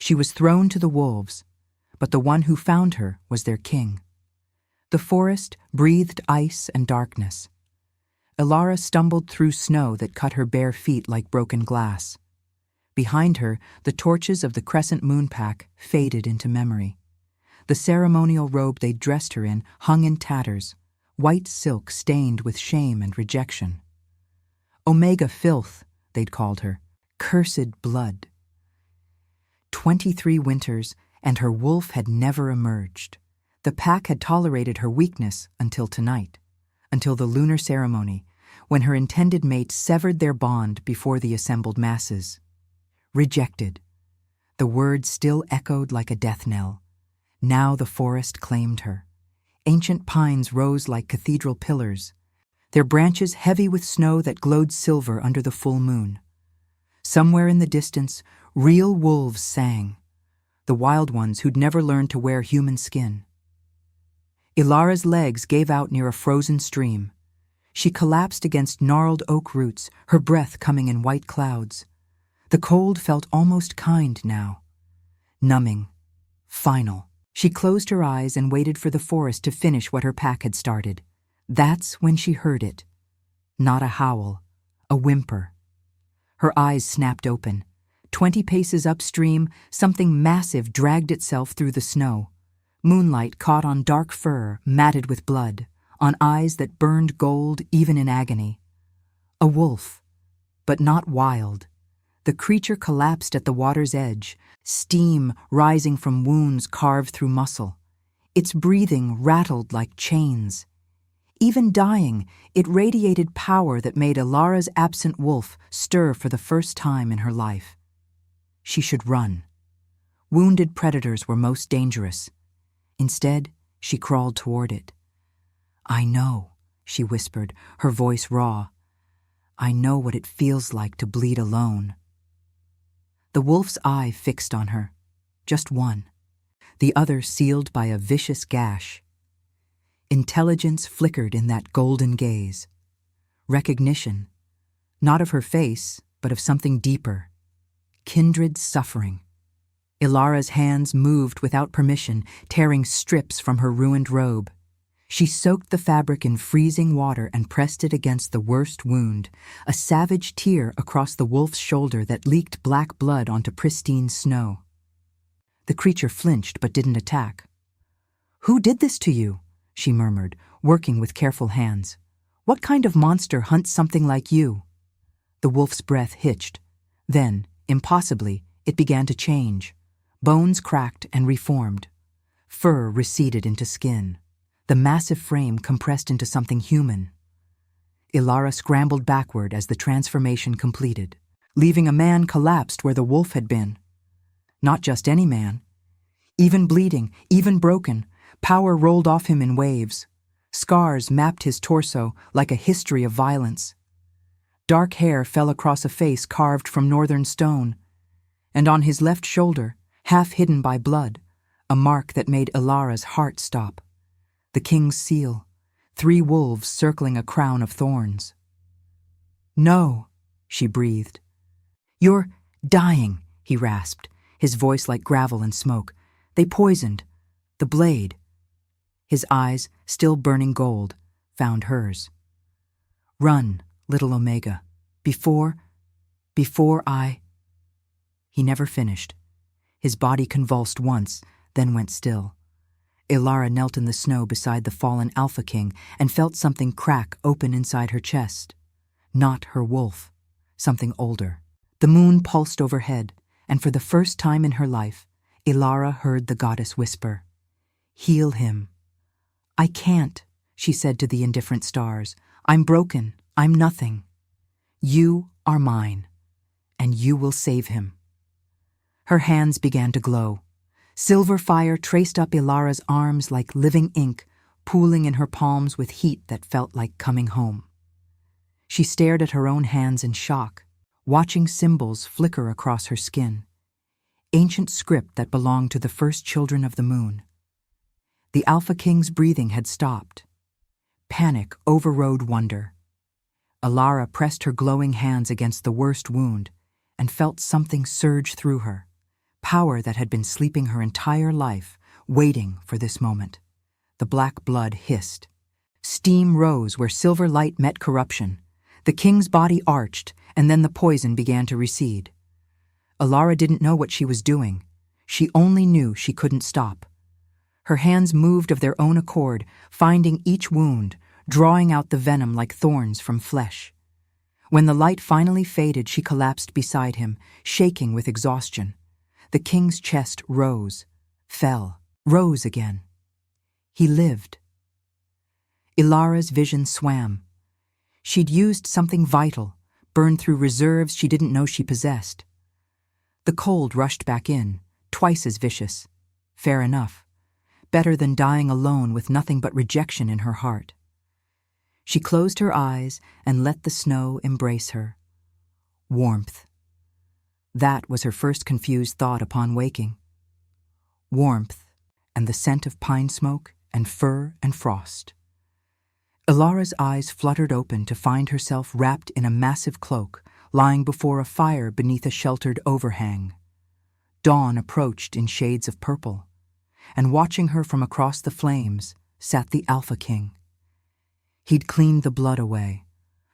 She was thrown to the wolves, but the one who found her was their king. The forest breathed ice and darkness. Ilara stumbled through snow that cut her bare feet like broken glass. Behind her, the torches of the crescent moon pack faded into memory. The ceremonial robe they'd dressed her in hung in tatters, white silk stained with shame and rejection. Omega filth, they'd called her, cursed blood. 23 winters, and her wolf had never emerged. The pack had tolerated her weakness until tonight, until the lunar ceremony, when her intended mate severed their bond before the assembled masses. Rejected. The word still echoed like a death knell. Now the forest claimed her. Ancient pines rose like cathedral pillars, their branches heavy with snow that glowed silver under the full moon. Somewhere in the distance, real wolves sang, the wild ones who'd never learned to wear human skin. Ilara's legs gave out near a frozen stream. She collapsed against gnarled oak roots, her breath coming in white clouds. The cold felt almost kind now. Numbing. Final. She closed her eyes and waited for the forest to finish what her pack had started. That's when she heard it. Not a howl, a whimper. Her eyes snapped open. 20 paces upstream, something massive dragged itself through the snow. Moonlight caught on dark fur, matted with blood, on eyes that burned gold even in agony. A wolf, but not wild. The creature collapsed at the water's edge, steam rising from wounds carved through muscle. Its breathing rattled like chains. Even dying, it radiated power that made Ilara's absent wolf stir for the first time in her life. She should run. Wounded predators were most dangerous. Instead, she crawled toward it. "I know," she whispered, her voice raw. "I know what it feels like to bleed alone." The wolf's eye fixed on her. Just one. The other sealed by a vicious gash. Intelligence flickered in that golden gaze. Recognition, not of her face, but of something deeper. Kindred suffering. Ilara's hands moved without permission, tearing strips from her ruined robe. She soaked the fabric in freezing water and pressed it against the worst wound, a savage tear across the wolf's shoulder that leaked black blood onto pristine snow. The creature flinched but didn't attack. "Who did this to you?" she murmured, working with careful hands. "What kind of monster hunts something like you?" The wolf's breath hitched. Then, impossibly, it began to change. Bones cracked and reformed. Fur receded into skin. The massive frame compressed into something human. Ilara scrambled backward as the transformation completed, leaving a man collapsed where the wolf had been. Not just any man. Even bleeding, even broken, power rolled off him in waves. Scars mapped his torso like a history of violence. Dark hair fell across a face carved from northern stone, and on his left shoulder, half hidden by blood, a mark that made Ilara's heart stop. The king's seal, 3 wolves circling a crown of thorns. "No," she breathed. "You're dying," he rasped, his voice like gravel and smoke. "They poisoned the blade." His eyes, still burning gold, found hers. "Run, little Omega, before I—" He never finished. His body convulsed once, then went still. Ilara knelt in the snow beside the fallen Alpha King and felt something crack open inside her chest. Not her wolf, something older. The moon pulsed overhead, and for the first time in her life, Ilara heard the goddess whisper, "Heal him." "I can't," she said to the indifferent stars. "I'm broken. I'm nothing. You are mine, and you will save him." Her hands began to glow. Silver fire traced up Ilara's arms like living ink, pooling in her palms with heat that felt like coming home. She stared at her own hands in shock, watching symbols flicker across her skin. Ancient script that belonged to the first children of the moon. The Alpha King's breathing had stopped. Panic overrode wonder. Ilara pressed her glowing hands against the worst wound and felt something surge through her. power that had been sleeping her entire life, waiting for this moment. The black blood hissed. Steam rose where silver light met corruption. The king's body arched, and then the poison began to recede. Alara didn't know what she was doing. She only knew she couldn't stop. Her hands moved of their own accord, finding each wound, drawing out the venom like thorns from flesh. When the light finally faded, she collapsed beside him, shaking with exhaustion. The king's chest rose, fell, rose again. He lived. Ilara's vision swam. She'd used something vital, burned through reserves she didn't know she possessed. The cold rushed back in, twice as vicious. Fair enough. Better than dying alone with nothing but rejection in her heart. She closed her eyes and let the snow embrace her. Warmth. That was her first confused thought upon waking. Warmth, and the scent of pine smoke and fur and frost. Ilara's eyes fluttered open to find herself wrapped in a massive cloak, lying before a fire beneath a sheltered overhang. Dawn approached in shades of purple, and watching her from across the flames sat the Alpha King. He'd cleaned the blood away.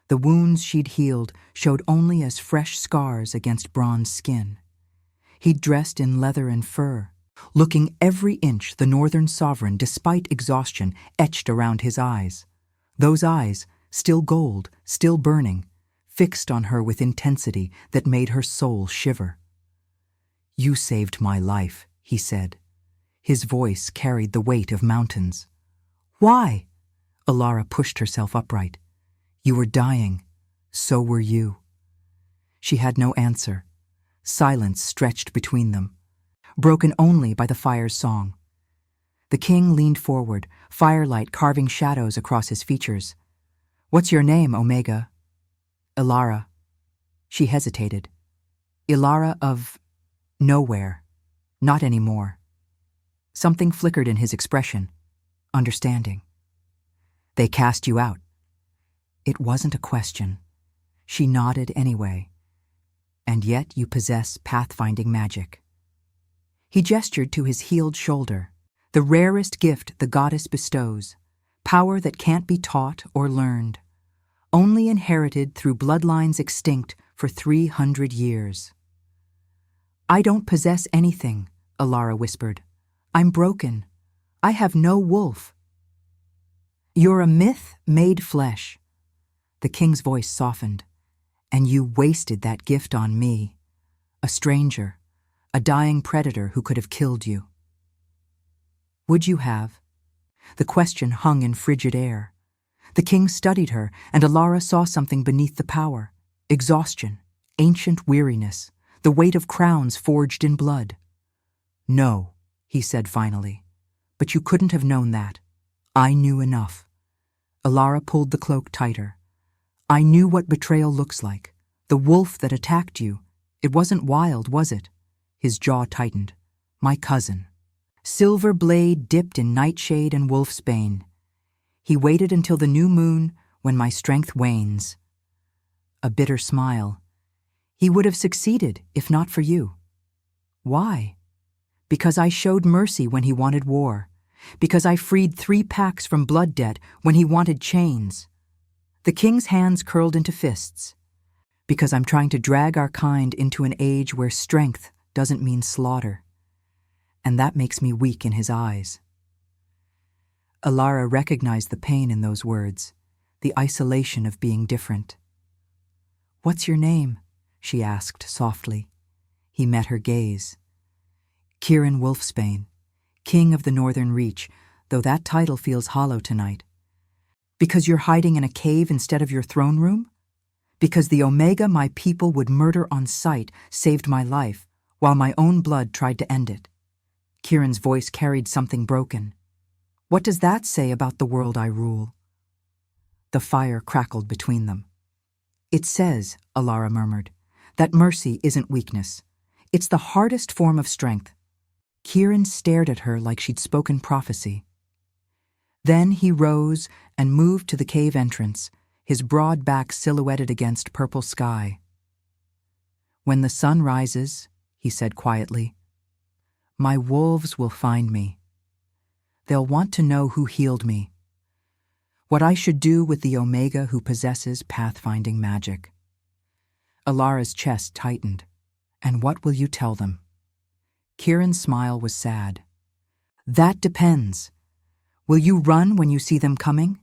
The wounds she'd healed showed only as fresh scars against bronze skin. He'd dressed in leather and fur, looking every inch the northern sovereign, despite exhaustion, etched around his eyes. Those eyes, still gold, still burning, fixed on her with intensity that made her soul shiver. "You saved my life," he said. His voice carried the weight of mountains. "Why?" Alara pushed herself upright. "You were dying. So were you." She had no answer. Silence stretched between them, broken only by the fire's song. The king leaned forward, firelight carving shadows across his features. "What's your name, Omega?" "Ilara." She hesitated. "Ilara of nowhere. Not anymore." Something flickered in his expression. Understanding. "They cast you out." It wasn't a question. She nodded anyway. "And yet you possess pathfinding magic." He gestured to his healed shoulder, the rarest gift the goddess bestows, power that can't be taught or learned, only inherited through bloodlines extinct for 300 years. "I don't possess anything," Alara whispered. "I'm broken. I have no wolf." "You're a myth made flesh." The king's voice softened. "And you wasted that gift on me, a stranger, a dying predator who could have killed you." "Would you have?" The question hung in frigid air. The king studied her, and Alara saw something beneath the power. Exhaustion, ancient weariness, the weight of crowns forged in blood. "No," he said finally. "But you couldn't have known that. I knew enough." Alara pulled the cloak tighter. "I knew what betrayal looks like. The wolf that attacked you. It wasn't wild, was it?" His jaw tightened. "My cousin." Silver blade dipped in nightshade and wolfsbane. "He waited until the new moon, when my strength wanes." A bitter smile. "He would have succeeded if not for you." "Why?" "Because I showed mercy when he wanted war. Because I freed 3 packs from blood debt when he wanted chains." The king's hands curled into fists. "Because I'm trying to drag our kind into an age where strength doesn't mean slaughter. And that makes me weak in his eyes." Alara recognized the pain in those words, the isolation of being different. "What's your name?" she asked softly. He met her gaze. "Kieran Wolfsbane, King of the Northern Reach, though that title feels hollow tonight. Because you're hiding in a cave instead of your throne room? Because the Omega my people would murder on sight saved my life, while my own blood tried to end it." Kieran's voice carried something broken. "What does that say about the world I rule?" The fire crackled between them. "It says," Alara murmured, "that mercy isn't weakness. It's the hardest form of strength." Kieran stared at her like she'd spoken prophecy. Then he rose and moved to the cave entrance, his broad back silhouetted against purple sky. "When the sun rises," he said quietly, My wolves will find me. They'll want to know who healed me. What I should do with the Omega who possesses pathfinding magic. Alara's chest tightened. And what will you tell them? Kieran's smile was sad. That depends. Will you run when you see them coming?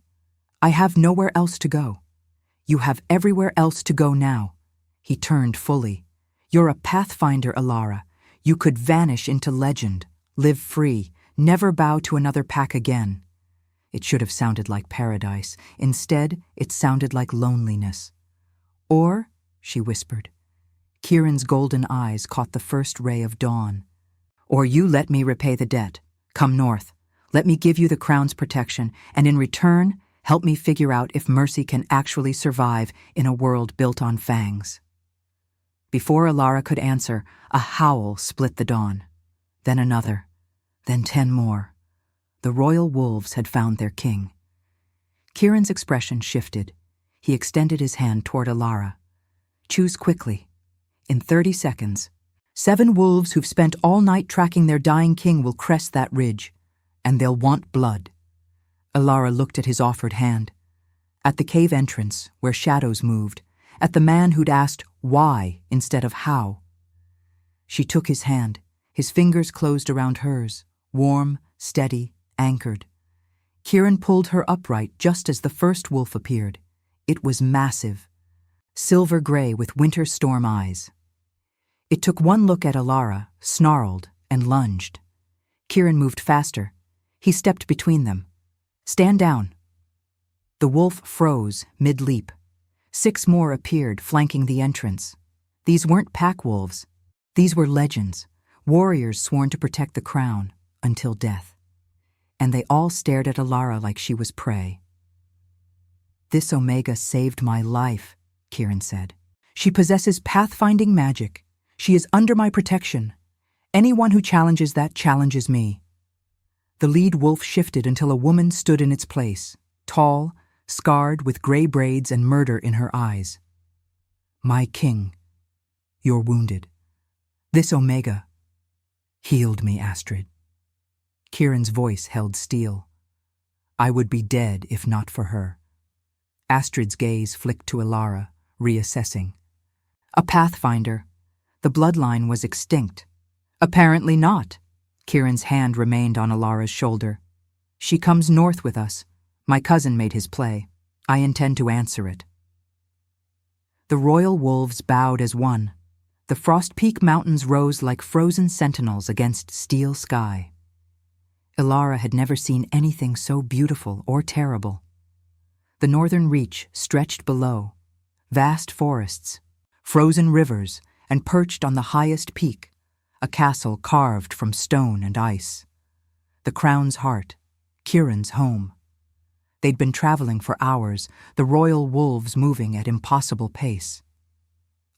I have nowhere else to go. You have everywhere else to go now. He turned fully. You're a pathfinder, Alara. You could vanish into legend, live free, never bow to another pack again. It should have sounded like paradise. Instead, it sounded like loneliness. Or, she whispered. Kieran's golden eyes caught the first ray of dawn. Or you let me repay the debt. Come north. Let me give you the crown's protection, and in return, help me figure out if mercy can actually survive in a world built on fangs. Before Alara could answer, a howl split the dawn. Then another. Then 10 more. The royal wolves had found their king. Kieran's expression shifted. He extended his hand toward Alara. Choose quickly. In 30 seconds, 7 wolves who've spent all night tracking their dying king will crest that ridge, and they'll want blood. Alara looked at his offered hand. At the cave entrance, where shadows moved, at the man who'd asked why instead of how. She took his hand. His fingers closed around hers, warm, steady, anchored. Kieran pulled her upright just as the first wolf appeared. It was massive, silver gray with winter storm eyes. It took one look at Alara, snarled, and lunged. Kieran moved faster. He stepped between them. Stand down. The wolf froze mid-leap. 6 more appeared, flanking the entrance. These weren't pack wolves. These were legends, warriors sworn to protect the crown until death. And they all stared at Alara like she was prey. This Omega saved my life, Kieran said. She possesses pathfinding magic. She is under my protection. Anyone who challenges that challenges me. The lead wolf shifted until a woman stood in its place, tall, scarred with gray braids and murder in her eyes. My king, you're wounded. This Omega healed me, Astrid. Kieran's voice held steel. I would be dead if not for her. Astrid's gaze flicked to Alara, reassessing. A pathfinder. The bloodline was extinct. Apparently not. Kieran's hand remained on Alara's shoulder. She comes north with us. My cousin made his play. I intend to answer it. The royal wolves bowed as one. The Frost Peak Mountains rose like frozen sentinels against steel sky. Alara had never seen anything so beautiful or terrible. The northern reach stretched below, vast forests, frozen rivers, and perched on the highest peak, a castle carved from stone and ice. The crown's heart, Kieran's home. They'd been traveling for hours, the royal wolves moving at impossible pace.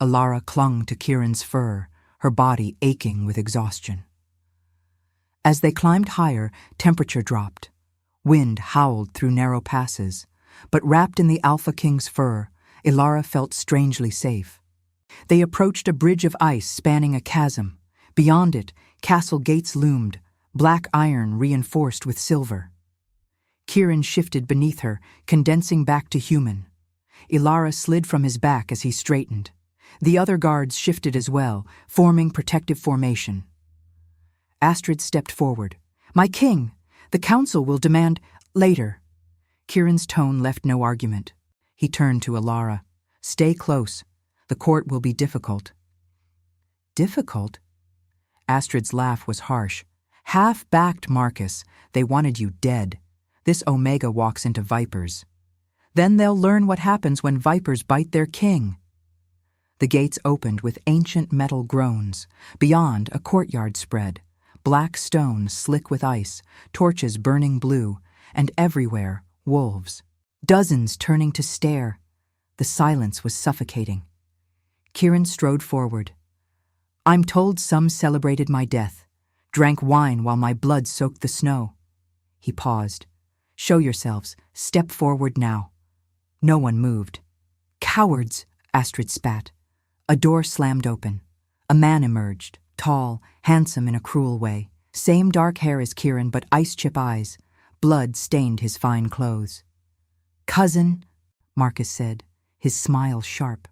Alara clung to Kieran's fur, her body aching with exhaustion. As they climbed higher, temperature dropped. Wind howled through narrow passes, but wrapped in the Alpha King's fur, Alara felt strangely safe. They approached a bridge of ice spanning a chasm. Beyond it, castle gates loomed, black iron reinforced with silver. Kieran shifted beneath her, condensing back to human. Alara slid from his back as he straightened. The other guards shifted as well, forming protective formation. Astrid stepped forward. My king! The council will demand later. Kieran's tone left no argument. He turned to Alara. Stay close. The court will be difficult. Difficult? Astrid's laugh was harsh. Half-backed, Marcus. They wanted you dead. This Omega walks into vipers. Then they'll learn what happens when vipers bite their king. The gates opened with ancient metal groans. Beyond, a courtyard spread. Black stone slick with ice, torches burning blue, and everywhere, wolves. Dozens turning to stare. The silence was suffocating. Kieran strode forward. I'm told some celebrated my death, drank wine while my blood soaked the snow. He paused. Show yourselves. Step forward now. No one moved. Cowards, Astrid spat. A door slammed open. A man emerged, tall, handsome in a cruel way. Same dark hair as Kieran, but ice-chip eyes. Blood stained his fine clothes. "Cousin," Marcus said, his smile sharp,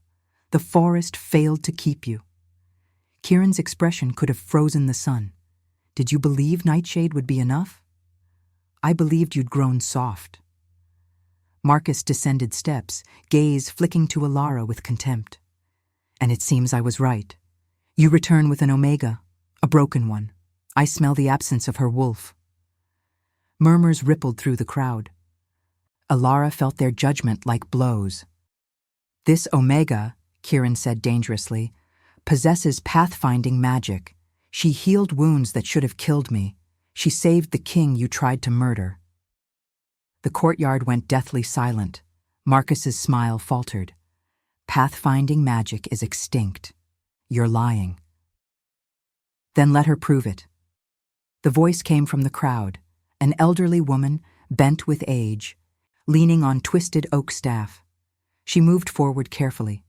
"the forest failed to keep you." Kieran's expression could have frozen the sun. "Did you believe Nightshade would be enough?" "I believed you'd grown soft." Marcus descended steps, gaze flicking to Alara with contempt. "And it seems I was right. You return with an Omega, a broken one. I smell the absence of her wolf." Murmurs rippled through the crowd. Alara felt their judgment like blows. "This Omega," Kieran said dangerously, "possesses pathfinding magic. She healed wounds that should have killed me. She saved the king you tried to murder." The courtyard went deathly silent. Marcus's smile faltered. "Pathfinding magic is extinct. You're lying." "Then let her prove it." The voice came from the crowd, an elderly woman, bent with age, leaning on twisted oak staff. She moved forward carefully.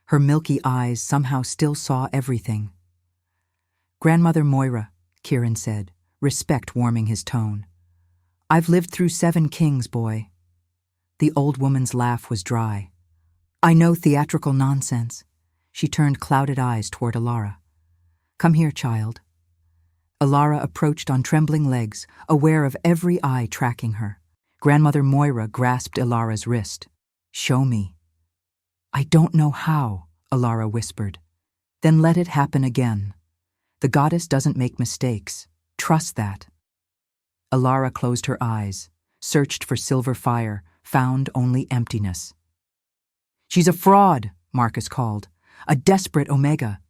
Her milky eyes somehow still saw everything. "Grandmother Moira," Kieran said, respect warming his tone. "I've lived through 7 kings, boy." The old woman's laugh was dry. "I know theatrical nonsense." She turned clouded eyes toward Alara. "Come here, child." Alara approached on trembling legs, aware of every eye tracking her. Grandmother Moira grasped Alara's wrist. "Show me." "I don't know how," Alara whispered. "Then let it happen again. The goddess doesn't make mistakes. Trust that." Alara closed her eyes, searched for silver fire, found only emptiness. "She's a fraud," Marcus called. "A desperate Omega."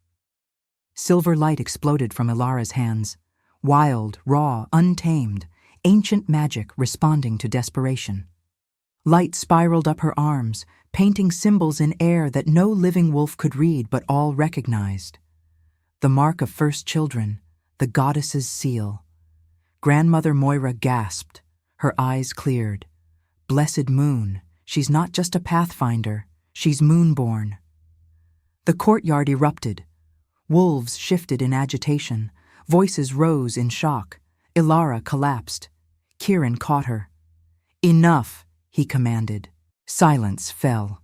Silver light exploded from Alara's hands. Wild, raw, untamed, ancient magic responding to desperation. Light spiraled up her arms, painting symbols in air that no living wolf could read but all recognized. The mark of first children, the goddess's seal. Grandmother Moira gasped. Her eyes cleared. "Blessed moon, she's not just a pathfinder, she's moonborn." The courtyard erupted. Wolves shifted in agitation. Voices rose in shock. Alara collapsed. Kieran caught her. "Enough," he commanded. Silence fell.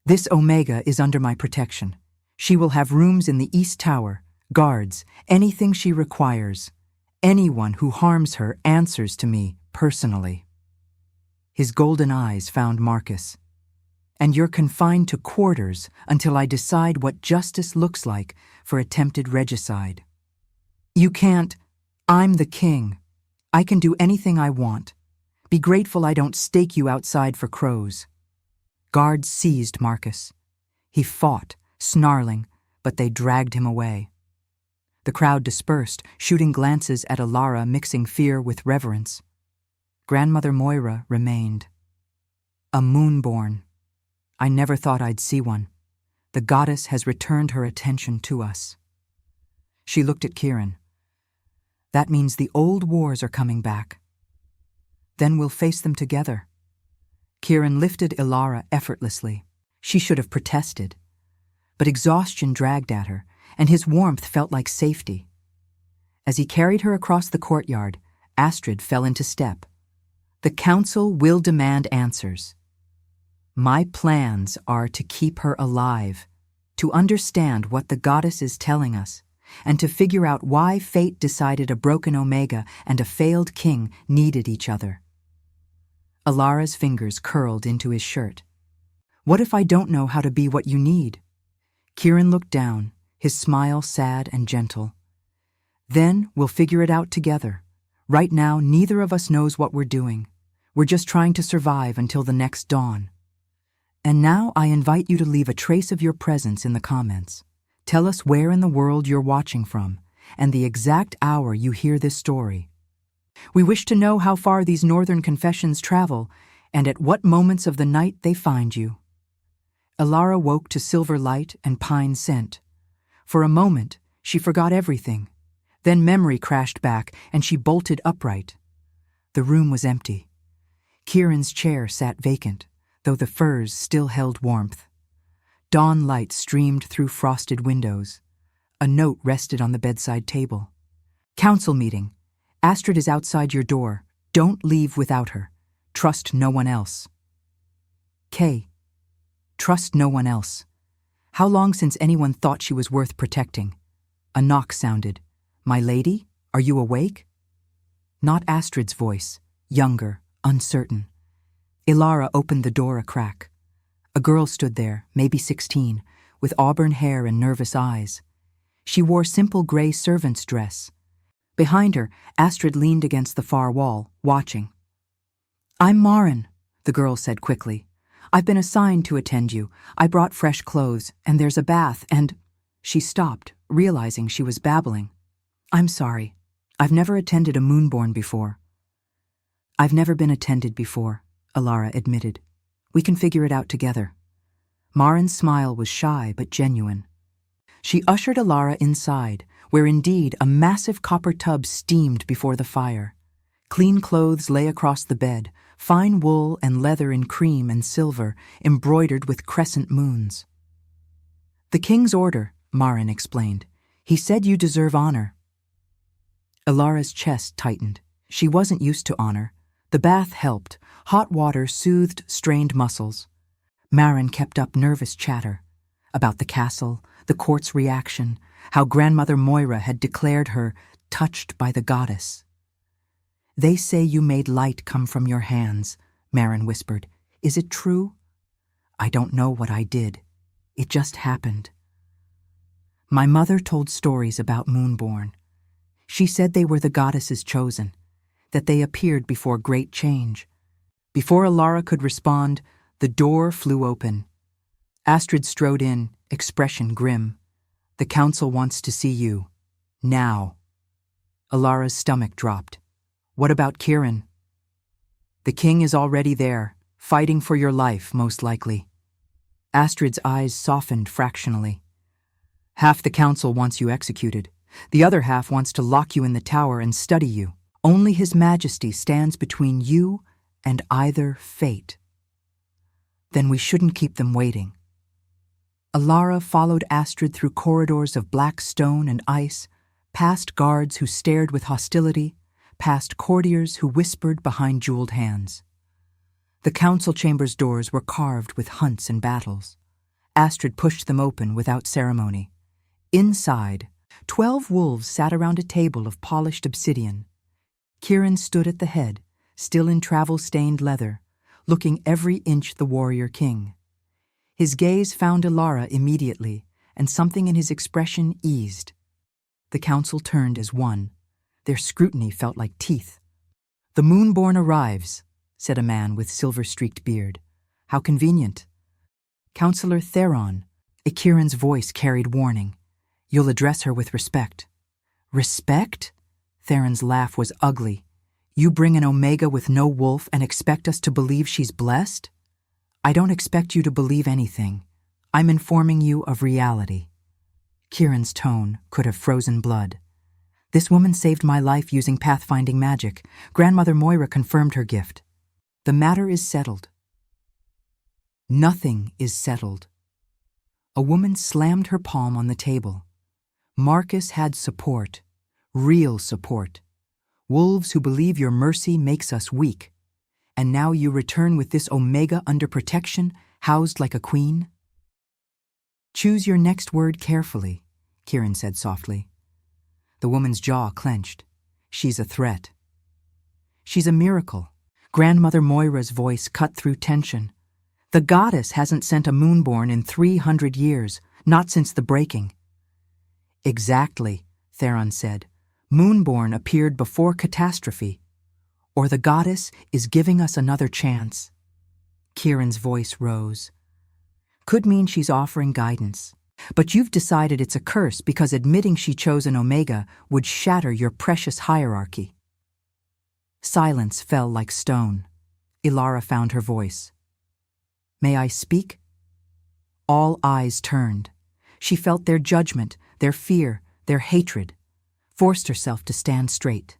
"This Omega is under my protection. She will have rooms in the East Tower, guards, anything she requires. Anyone who harms her answers to me personally." His golden eyes found Marcus. "And you're confined to quarters until I decide what justice looks like for attempted regicide." "You can't. I'm the king. I can do anything I want. Be grateful I don't stake you outside for crows." Guards seized Marcus. He fought, snarling, but they dragged him away. The crowd dispersed, shooting glances at Alara, mixing fear with reverence. Grandmother Moira remained. "A moonborn. I never thought I'd see one. The goddess has returned her attention to us." She looked at Kieran. "That means the old wars are coming back. Then we'll face them together." Kieran lifted Alara effortlessly. She should have protested. But exhaustion dragged at her, and his warmth felt like safety. As he carried her across the courtyard, Astrid fell into step. "The council will demand answers. My plans are to keep her alive, to understand what the goddess is telling us, and to figure out why fate decided a broken Omega and a failed king needed each other." Alara's fingers curled into his shirt. "What if I don't know how to be what you need?" Kieran looked down, his smile sad and gentle. "Then we'll figure it out together. Right now, neither of us knows what we're doing. We're just trying to survive until the next dawn. And now I invite you to leave a trace of your presence in the comments. Tell us where in the world you're watching from, and the exact hour you hear this story. We wish to know how far these northern confessions travel, and at what moments of the night they find you." Alara woke to silver light and pine scent. For a moment, she forgot everything. Then memory crashed back, and she bolted upright. The room was empty. Kieran's chair sat vacant, though the furs still held warmth. Dawn light streamed through frosted windows. A note rested on the bedside table. Council meeting. Astrid is outside your door. Don't leave without her. Trust no one else. K. Trust no one else. How long since anyone thought she was worth protecting? A knock sounded. My lady, are you awake? Not Astrid's voice, younger, uncertain. Ilara opened the door a crack. A girl stood there, maybe 16, with auburn hair and nervous eyes. She wore simple gray servant's dress. Behind her, Astrid leaned against the far wall, watching. I'm Maren, the girl said quickly. I've been assigned to attend you. I brought fresh clothes, and there's a bath, and… She stopped, realizing she was babbling. I'm sorry. I've never attended a moonborn before. I've never been attended before, Ilara admitted. We can figure it out together. Maren's smile was shy but genuine. She ushered Ilara inside, where indeed a massive copper tub steamed before the fire. Clean clothes lay across the bed, fine wool and leather in cream and silver, embroidered with crescent moons. The king's order, Maren explained. He said you deserve honor. Ilara's chest tightened. She wasn't used to honor. The bath helped. Hot water soothed strained muscles. Maren kept up nervous chatter about the castle, the court's reaction, how Grandmother Moira had declared her touched by the goddess. They say you made light come from your hands, Maren whispered. Is it true? I don't know what I did. It just happened. My mother told stories about Moonborn. She said they were the goddess's chosen, that they appeared before great change. Before Ilara could respond, the door flew open. Astrid strode in, expression grim. The council wants to see you. Now. Ilara's stomach dropped. What about Kieran? The king is already there, fighting for your life, most likely. Astrid's eyes softened fractionally. Half the council wants you executed. The other half wants to lock you in the tower and study you. Only His Majesty stands between you and either fate. Then we shouldn't keep them waiting. Ilara followed Astrid through corridors of black stone and ice, past guards who stared with hostility, past courtiers who whispered behind jeweled hands. The council chamber's doors were carved with hunts and battles. Astrid pushed them open without ceremony. Inside, 12 wolves sat around a table of polished obsidian. Kieran stood at the head, still in travel-stained leather, looking every inch the warrior king. His gaze found Ilara immediately, and something in his expression eased. The council turned as one. Their scrutiny felt like teeth. The Moonborn arrives, said a man with silver-streaked beard. How convenient. Councillor Theron, Kieran's voice carried warning. You'll address her with respect. Respect? Theron's laugh was ugly. You bring an Omega with no wolf and expect us to believe she's blessed? I don't expect you to believe anything. I'm informing you of reality. Kieran's tone could have frozen blood. This woman saved my life using pathfinding magic. Grandmother Moira confirmed her gift. The matter is settled. Nothing is settled. A woman slammed her palm on the table. Marcus had support. Real support. Wolves who believe your mercy makes us weak. And now you return with this Omega under protection, housed like a queen? Choose your next word carefully, Kieran said softly. The woman's jaw clenched. She's a threat. She's a miracle. Grandmother Moira's voice cut through tension. The goddess hasn't sent a moonborn in 300 years, not since the breaking. Exactly, Theron said. Moonborn appeared before catastrophe. Or the goddess is giving us another chance. Kieran's voice rose. Could mean she's offering guidance. But you've decided it's a curse because admitting she chose an Omega would shatter your precious hierarchy. Silence fell like stone. Ilara found her voice. May I speak? All eyes turned. She felt their judgment, their fear, their hatred, forced herself to stand straight.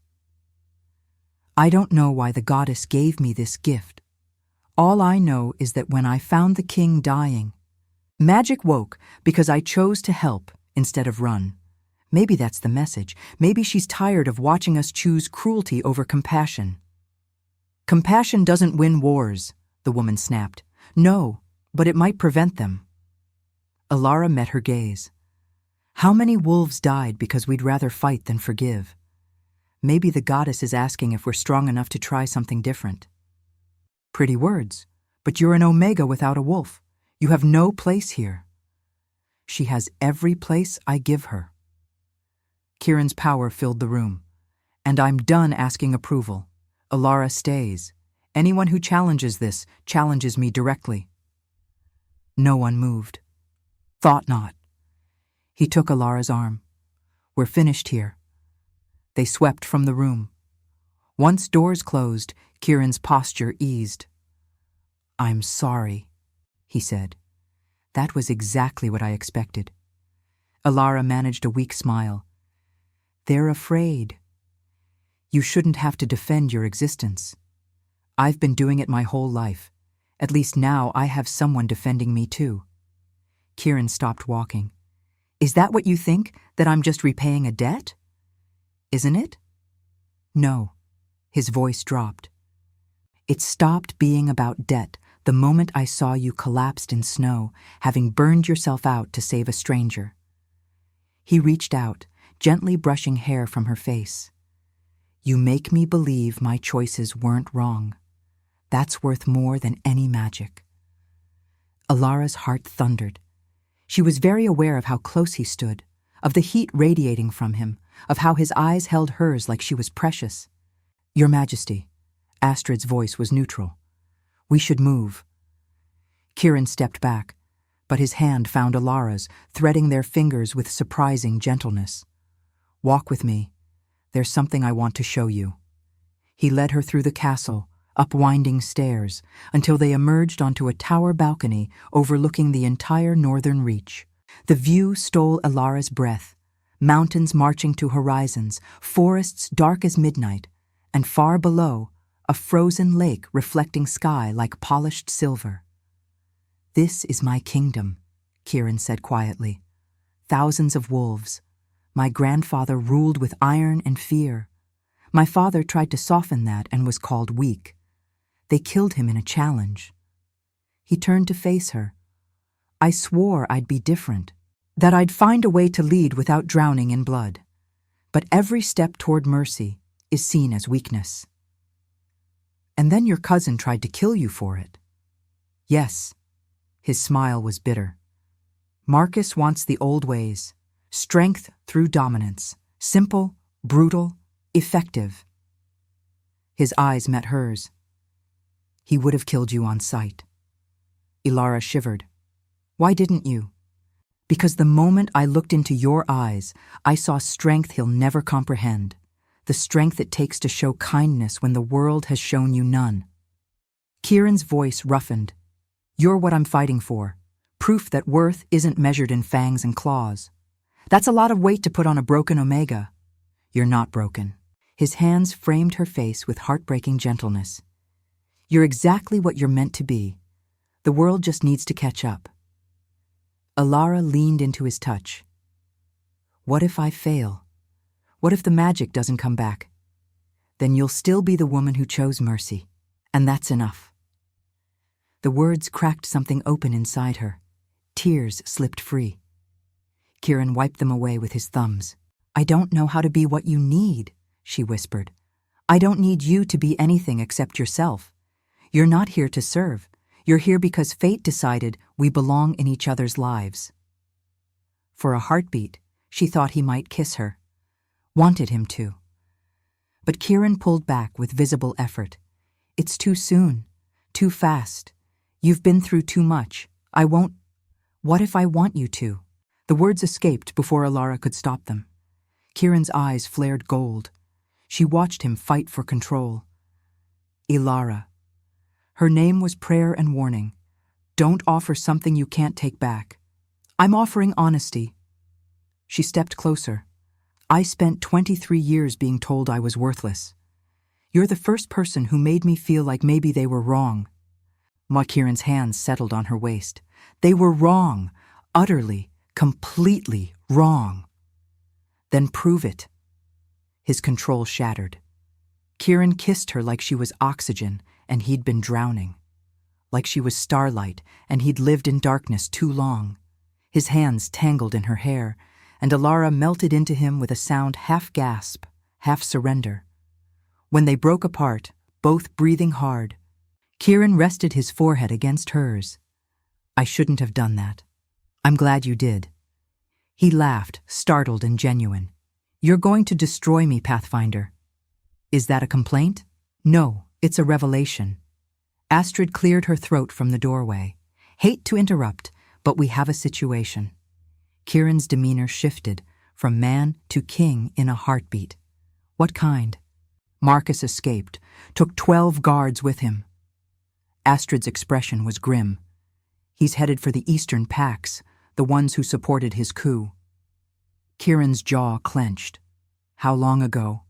I don't know why the goddess gave me this gift. All I know is that when I found the king dying, magic woke because I chose to help instead of run. Maybe that's the message. Maybe she's tired of watching us choose cruelty over compassion. Compassion doesn't win wars, the woman snapped. No, but it might prevent them. Alara met her gaze. How many wolves died because we'd rather fight than forgive? Maybe the goddess is asking if we're strong enough to try something different. Pretty words, but you're an omega without a wolf. You have no place here. She has every place I give her. Kieran's power filled the room. And I'm done asking approval. Alara stays. Anyone who challenges this challenges me directly. No one moved. Thought not. He took Alara's arm. We're finished here. They swept from the room. Once doors closed, Kieran's posture eased. I'm sorry, he said. That was exactly what I expected. Alara managed a weak smile. They're afraid. You shouldn't have to defend your existence. I've been doing it my whole life. At least now I have someone defending me too. Kieran stopped walking. Is that what you think, that I'm just repaying a debt? Isn't it? No. His voice dropped. It stopped being about debt the moment I saw you collapsed in snow, having burned yourself out to save a stranger. He reached out, gently brushing hair from her face. You make me believe my choices weren't wrong. That's worth more than any magic. Alara's heart thundered. She was very aware of how close he stood, of the heat radiating from him, of how his eyes held hers like she was precious. Your Majesty, Astrid's voice was neutral. We should move. Kieran stepped back, but his hand found Alara's, threading their fingers with surprising gentleness. Walk with me. There's something I want to show you. He led her through the castle, up winding stairs, until they emerged onto a tower balcony overlooking the entire northern reach. The view stole Alara's breath, mountains marching to horizons, forests dark as midnight, and far below, a frozen lake reflecting sky like polished silver. This is my kingdom, Kieran said quietly. Thousands of wolves. My grandfather ruled with iron and fear. My father tried to soften that and was called weak. They killed him in a challenge. He turned to face her. I swore I'd be different, that I'd find a way to lead without drowning in blood. But every step toward mercy is seen as weakness. And then your cousin tried to kill you for it. Yes. His smile was bitter. Marcus wants the old ways. Strength through dominance. Simple, brutal, effective. His eyes met hers. He would have killed you on sight. Alara shivered. Why didn't you? Because the moment I looked into your eyes, I saw strength he'll never comprehend. The strength it takes to show kindness when the world has shown you none. Kieran's voice roughened. You're what I'm fighting for. Proof that worth isn't measured in fangs and claws. That's a lot of weight to put on a broken omega. You're not broken. His hands framed her face with heartbreaking gentleness. You're exactly what you're meant to be. The world just needs to catch up. Alara leaned into his touch. What if I fail? What if the magic doesn't come back? Then you'll still be the woman who chose mercy, and that's enough. The words cracked something open inside her. Tears slipped free. Kieran wiped them away with his thumbs. I don't know how to be what you need, she whispered. I don't need you to be anything except yourself. You're not here to serve. You're here because fate decided we belong in each other's lives. For a heartbeat, she thought he might kiss her. Wanted him to. But Kieran pulled back with visible effort. It's too soon. Too fast. You've been through too much. I won't. What if I want you to? The words escaped before Alara could stop them. Kieran's eyes flared gold. She watched him fight for control. Alara. Her name was prayer and warning. Don't offer something you can't take back. I'm offering honesty. She stepped closer. I spent 23 years being told I was worthless. You're the first person who made me feel like maybe they were wrong. Kieran's hands settled on her waist. They were wrong. Utterly, completely wrong. Then prove it. His control shattered. Kieran kissed her like she was oxygen and he'd been drowning. Like she was starlight and he'd lived in darkness too long. His hands tangled in her hair, and Alara melted into him with a sound half gasp, half surrender. When they broke apart, both breathing hard, Kieran rested his forehead against hers. "I shouldn't have done that. I'm glad you did." He laughed, startled and genuine. "You're going to destroy me, Pathfinder." "Is that a complaint?" "No, it's a revelation." Astrid cleared her throat from the doorway. "Hate to interrupt, but we have a situation." Kieran's demeanor shifted from man to king in a heartbeat. "What kind?" "Marcus escaped, took 12 guards with him." Astrid's expression was grim. "He's headed for the Eastern Pax, the ones who supported his coup." Kieran's jaw clenched. "How long ago?"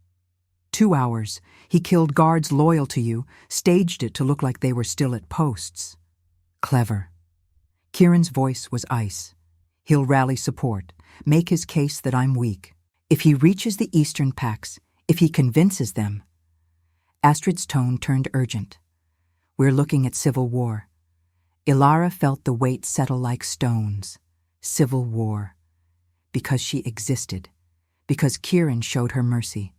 2 hours. He killed guards loyal to you, staged it to look like they were still at posts." "Clever." Kieran's voice was ice. "He'll rally support, make his case that I'm weak. If he reaches the Eastern Pax, if he convinces them—" Astrid's tone turned urgent. "We're looking at civil war." Alara felt the weight settle like stones. Civil war. Because she existed. Because Kieran showed her mercy.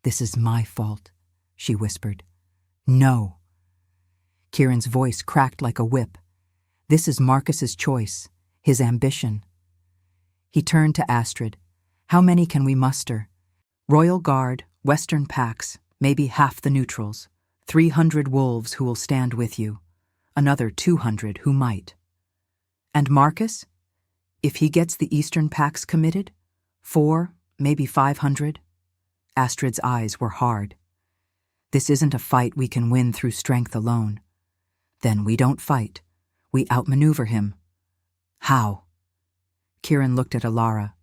"This is my fault," she whispered. "No." Kieran's voice cracked like a whip. "This is Marcus's choice, his ambition." He turned to Astrid. "How many can we muster?" "Royal Guard, Western Pax, maybe half the neutrals. 300 wolves who will stand with you. Another 200 who might." "And Marcus? If he gets the Eastern Pax committed? 4, maybe 500? Astrid's eyes were hard. "This isn't a fight we can win through strength alone." "Then we don't fight. We outmaneuver him." "How?" Kieran looked at Alara.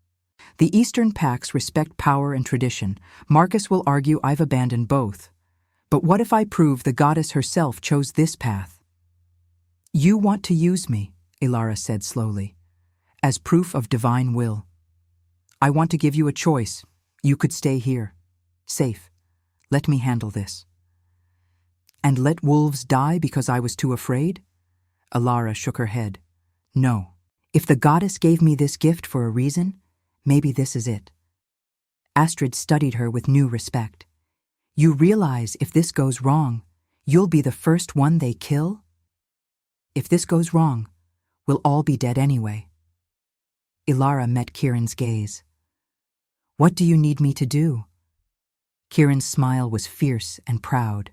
"The Eastern Pax respect power and tradition. Marcus will argue I've abandoned both. But what if I prove the goddess herself chose this path?" "You want to use me," Alara said slowly, "as proof of divine will. I want to give you a choice. You could stay here. Safe. Let me handle this." "And let wolves die because I was too afraid?" Alara shook her head. "No. If the goddess gave me this gift for a reason, maybe this is it." Astrid studied her with new respect. "You realize if this goes wrong, you'll be the first one they kill?" "If this goes wrong, we'll all be dead anyway." Alara met Kieran's gaze. "What do you need me to do?" Kieran's smile was fierce and proud.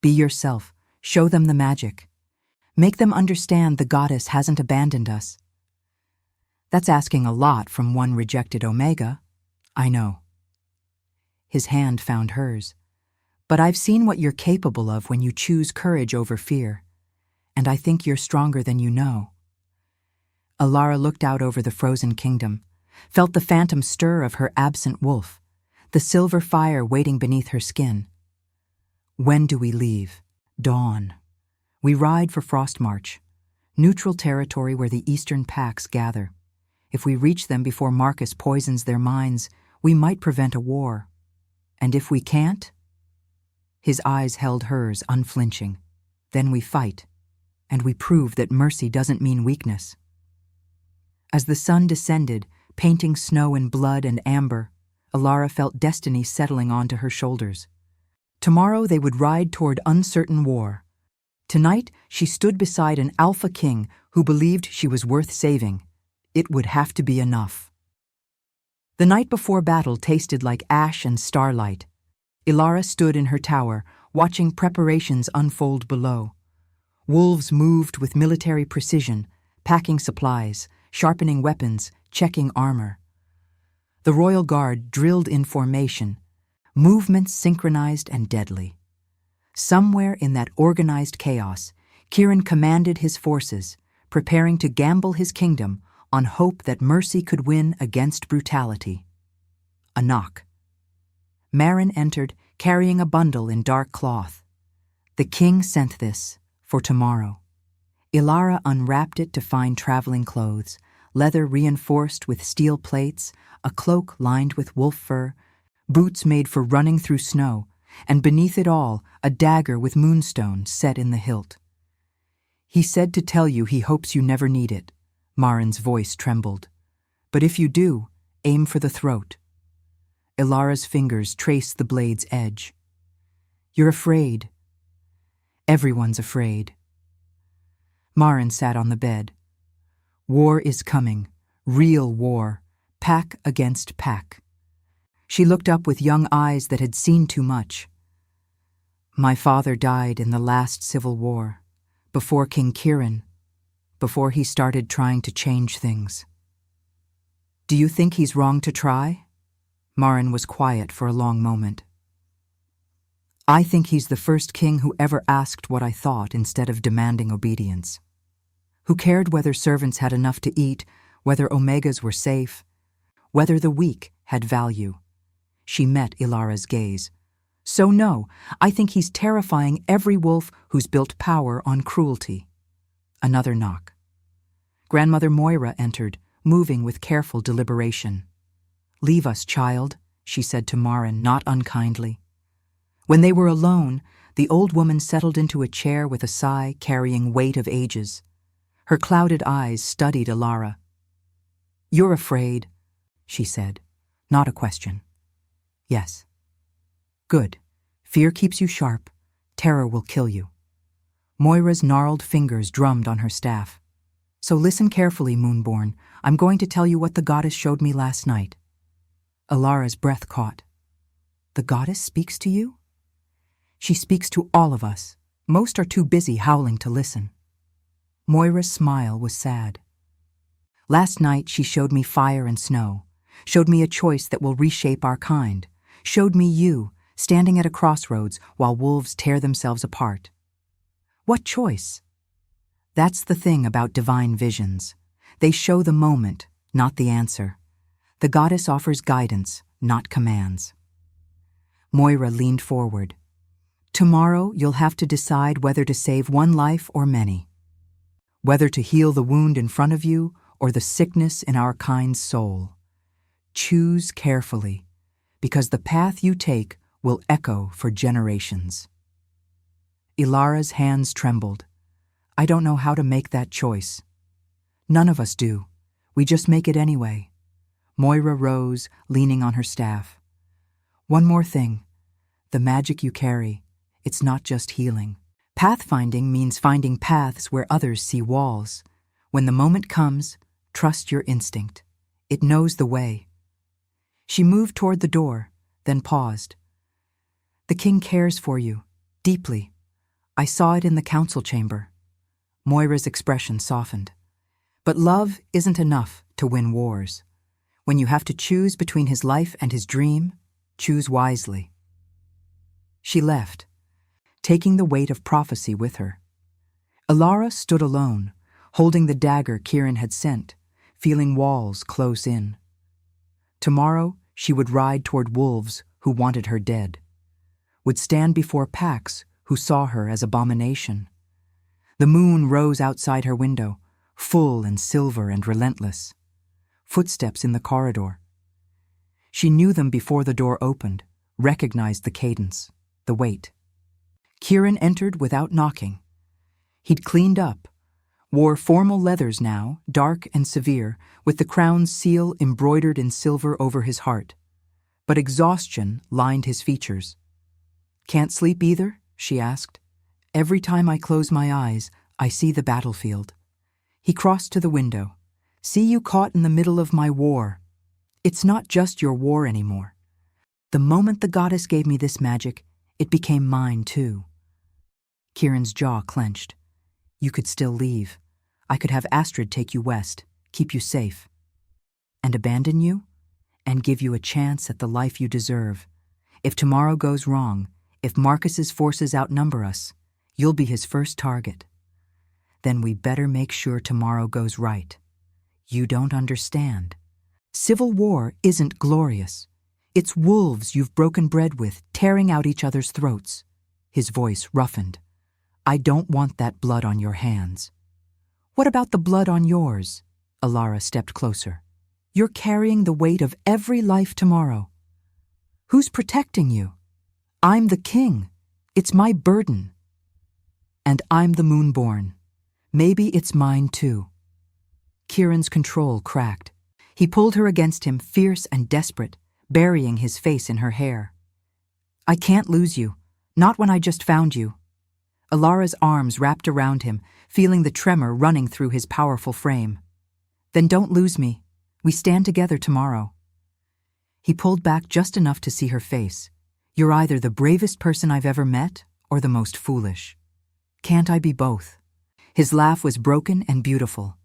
"Be yourself. Show them the magic. Make them understand the goddess hasn't abandoned us." "That's asking a lot from one rejected Omega." "I know." His hand found hers. "But I've seen what you're capable of when you choose courage over fear. And I think you're stronger than you know." Alara looked out over the frozen kingdom, felt the phantom stir of her absent wolf, the silver fire waiting beneath her skin. "When do we leave?" "Dawn. We ride for Frostmarch, neutral territory where the Eastern Pax gather. If we reach them before Marcus poisons their minds, we might prevent a war. And if we can't?" His eyes held hers unflinching. "Then we fight, and we prove that mercy doesn't mean weakness." As the sun descended, painting snow in blood and amber, Alara felt destiny settling onto her shoulders. Tomorrow they would ride toward uncertain war. Tonight she stood beside an alpha king who believed she was worth saving. It would have to be enough. The night before battle tasted like ash and starlight. Alara stood in her tower, watching preparations unfold below. Wolves moved with military precision, packing supplies, sharpening weapons, checking armor. The Royal Guard drilled in formation, movements synchronized and deadly. Somewhere in that organized chaos, Kieran commanded his forces, preparing to gamble his kingdom on hope that mercy could win against brutality. A knock. Marin entered, carrying a bundle in dark cloth. The king sent this for tomorrow. Alara unwrapped it to find traveling clothes, leather reinforced with steel plates, a cloak lined with wolf fur, boots made for running through snow, and beneath it all, a dagger with moonstone set in the hilt. "He said to tell you he hopes you never need it." Marin's voice trembled. "But if you do, aim for the throat." Ilara's fingers traced the blade's edge. "You're afraid." "Everyone's afraid." Marin sat on the bed. War is coming, real war, pack against pack. She looked up with young eyes that had seen too much. "My father died in the last civil war, before King Kirin, before he started trying to change things." "Do you think he's wrong to try?" Marin was quiet for a long moment. "I think he's the first king who ever asked what I thought instead of demanding obedience. Who cared whether servants had enough to eat, whether omegas were safe, whether the weak had value." She met Ilara's gaze. "So no, I think he's terrifying every wolf who's built power on cruelty." Another knock. Grandmother Moira entered, moving with careful deliberation. "Leave us, child," she said to Marin, not unkindly. When they were alone, the old woman settled into a chair with a sigh carrying weight of ages. Her clouded eyes studied Ilara. "You're afraid," she said, not a question. "Yes." "Good. Fear keeps you sharp. Terror will kill you." Moira's gnarled fingers drummed on her staff. "So listen carefully, Moonborn. I'm going to tell you what the goddess showed me last night." Ilara's breath caught. "The goddess speaks to you?" "She speaks to all of us. Most are too busy howling to listen." Moira's smile was sad. "Last night she showed me fire and snow, showed me a choice that will reshape our kind, showed me you, standing at a crossroads while wolves tear themselves apart." "What choice?" "That's the thing about divine visions. They show the moment, not the answer. The goddess offers guidance, not commands." Moira leaned forward. "Tomorrow you'll have to decide whether to save one life or many. Whether to heal the wound in front of you or the sickness in our kind's soul. Choose carefully, because the path you take will echo for generations." Ilara's hands trembled. "I don't know how to make that choice." "None of us do. We just make it anyway." Moira rose, leaning on her staff. "One more thing. The magic you carry, it's not just healing. Pathfinding means finding paths where others see walls. When the moment comes, trust your instinct. It knows the way." She moved toward the door, then paused. "The king cares for you, deeply. I saw it in the council chamber." Moira's expression softened. "But love isn't enough to win wars. When you have to choose between his life and his dream, choose wisely." She left, taking the weight of prophecy with her. Ilara stood alone, holding the dagger Kirin had sent, feeling walls close in. Tomorrow she would ride toward wolves who wanted her dead, would stand before packs who saw her as abomination. The moon rose outside her window, full and silver and relentless. Footsteps in the corridor. She knew them before the door opened, recognized the cadence, the weight. Kirin entered without knocking. He'd cleaned up, wore formal leathers now, dark and severe, with the crown's seal embroidered in silver over his heart. But exhaustion lined his features. "Can't sleep either?" she asked. "Every time I close my eyes, I see the battlefield." He crossed to the window. "See you caught in the middle of my war. It's not just your war anymore. The moment the goddess gave me this magic, it became mine too." Kirin's jaw clenched. "You could still leave. I could have Astrid take you west, keep you safe." "And abandon you? And give you a chance at the life you deserve. If tomorrow goes wrong, if Marcus's forces outnumber us, you'll be his first target. Then we better make sure tomorrow goes right. You don't understand. Civil war isn't glorious. It's wolves you've broken bread with, tearing out each other's throats." His voice roughened. "I don't want that blood on your hands." "What about the blood on yours?" Alara stepped closer. You're carrying the weight of every life tomorrow. Who's protecting you? I'm the king. It's my burden. And I'm the moonborn. Maybe it's mine too. Kieran's control cracked. He pulled her against him, fierce and desperate, burying his face in her hair. I can't lose you, not when I just found you. Alara's arms wrapped around him, feeling the tremor running through his powerful frame. Then don't lose me. We stand together tomorrow. He pulled back just enough to see her face. You're either the bravest person I've ever met or the most foolish. Can't I be both? His laugh was broken and beautiful.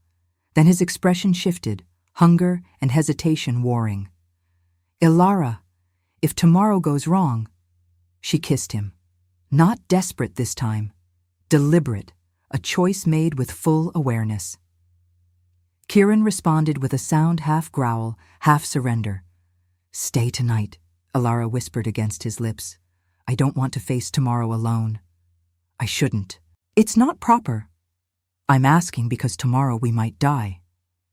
Then his expression shifted, hunger and hesitation warring. Alara, if tomorrow goes wrong. She kissed him. Not desperate this time. Deliberate, a choice made with full awareness. Kieran responded with a sound half growl, half surrender. Stay tonight, Alara whispered against his lips. I don't want to face tomorrow alone. I shouldn't. It's not proper. I'm asking because tomorrow we might die.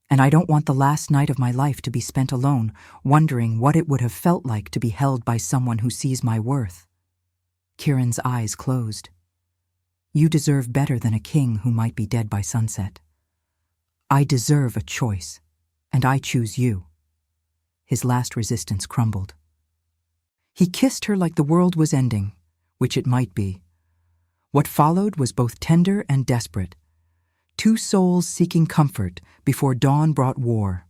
And I don't want the last night of my life to be spent alone, wondering what it would have felt like to be held by someone who sees my worth. Kieran's eyes closed. You deserve better than a king who might be dead by sunset. I deserve a choice, and I choose you. His last resistance crumbled. He kissed her like the world was ending, which it might be. What followed was both tender and desperate. Two souls seeking comfort before dawn brought war.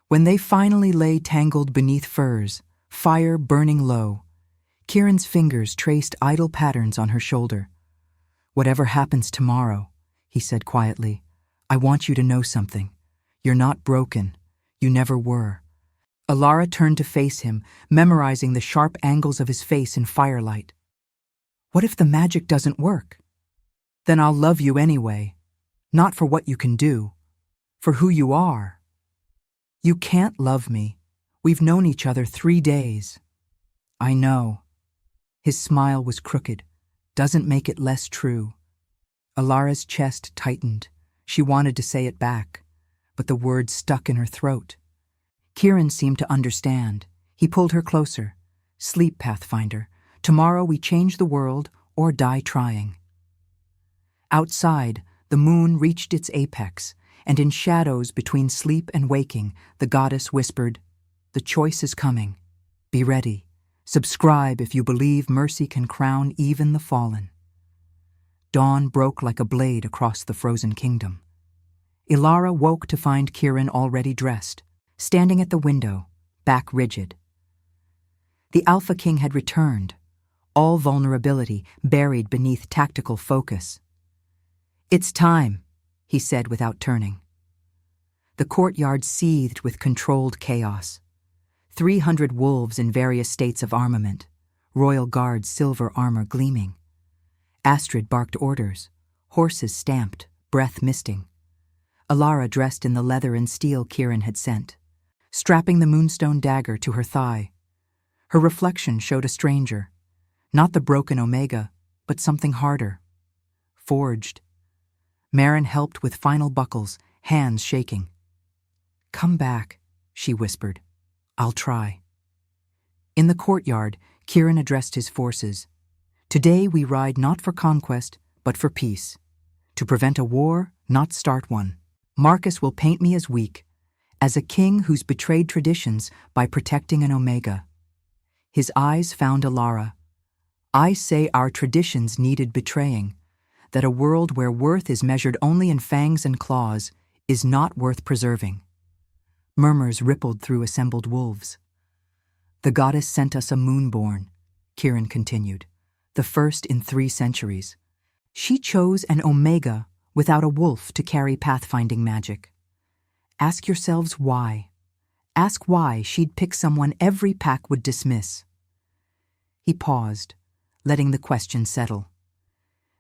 When they finally lay tangled beneath furs, fire burning low, Kieran's fingers traced idle patterns on her shoulder. Whatever happens tomorrow, he said quietly, I want you to know something. You're not broken. You never were. Alara turned to face him, memorizing the sharp angles of his face in firelight. What if the magic doesn't work? Then I'll love you anyway. Not for what you can do, for who you are. You can't love me. We've known each other 3 days. I know. His smile was crooked. Doesn't make it less true. Alara's chest tightened. She wanted to say it back, but the words stuck in her throat. Kieran seemed to understand. He pulled her closer. Sleep, Pathfinder. Tomorrow we change the world or die trying. Outside, the moon reached its apex, and in shadows between sleep and waking, the goddess whispered, The choice is coming. Be ready. Subscribe if you believe mercy can crown even the fallen. Dawn broke like a blade across the frozen kingdom. Alara woke to find Kieran already dressed, standing at the window, back rigid. The Alpha King had returned, all vulnerability buried beneath tactical focus. It's time, he said without turning. The courtyard seethed with controlled chaos. 300 wolves in various states of armament, royal guards' silver armor gleaming. Astrid barked orders, horses stamped, breath misting. Alara dressed in the leather and steel Kieran had sent, strapping the moonstone dagger to her thigh. Her reflection showed a stranger, not the broken Omega, but something harder. Forged. Marin helped with final buckles, hands shaking. Come back, she whispered. I'll try. In the courtyard, Kieran addressed his forces. Today we ride not for conquest, but for peace. To prevent a war, not start one. Marcus will paint me as weak, as a king who's betrayed traditions by protecting an Omega. His eyes found Alara. I say our traditions needed betraying, that a world where worth is measured only in fangs and claws is not worth preserving. Murmurs rippled through assembled wolves. The goddess sent us a moonborn, Kieran continued, the first in 3 centuries. She chose an Omega without a wolf to carry pathfinding magic. Ask yourselves why. Ask why she'd pick someone every pack would dismiss. He paused, letting the question settle.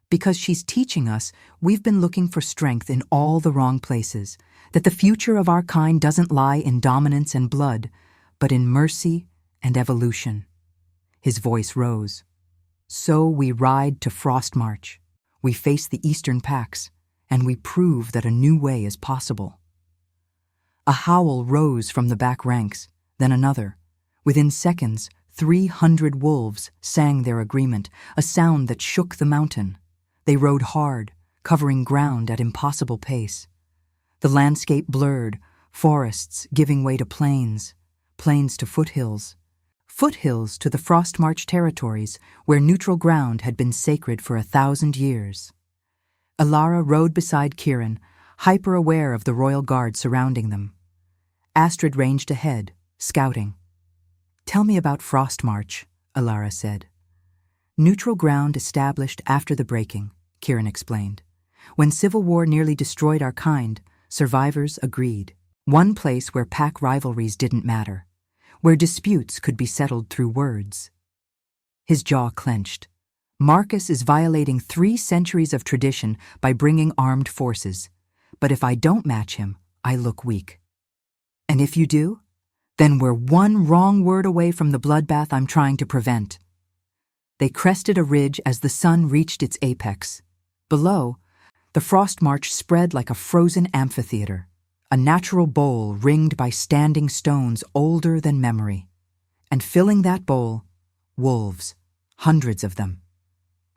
Because she's teaching us we've been looking for strength in all the wrong places, that the future of our kind doesn't lie in dominance and blood, but in mercy and evolution. His voice rose. So we ride to Frostmarch. We face the eastern packs, and we prove that a new way is possible. A howl rose from the back ranks, then another. Within seconds, 300 wolves sang their agreement, a sound that shook the mountain. They rode hard, covering ground at impossible pace. The landscape blurred, forests giving way to plains, plains to foothills, foothills to the Frostmarch territories where neutral ground had been sacred for 1,000 years. Elara rode beside Kieran, hyper-aware of the royal guard surrounding them. Astrid ranged ahead, scouting. "Tell me about Frostmarch," Elara said. "Neutral ground established after the breaking," Kieran explained. "When civil war nearly destroyed our kind, survivors agreed. One place where pack rivalries didn't matter, where disputes could be settled through words." His jaw clenched. Marcus is violating 3 centuries of tradition by bringing armed forces. But if I don't match him, I look weak. And if you do, then we're one wrong word away from the bloodbath I'm trying to prevent. They crested a ridge as the sun reached its apex. Below, the Frostmarch spread like a frozen amphitheater, a natural bowl ringed by standing stones older than memory. And filling that bowl, wolves, hundreds of them.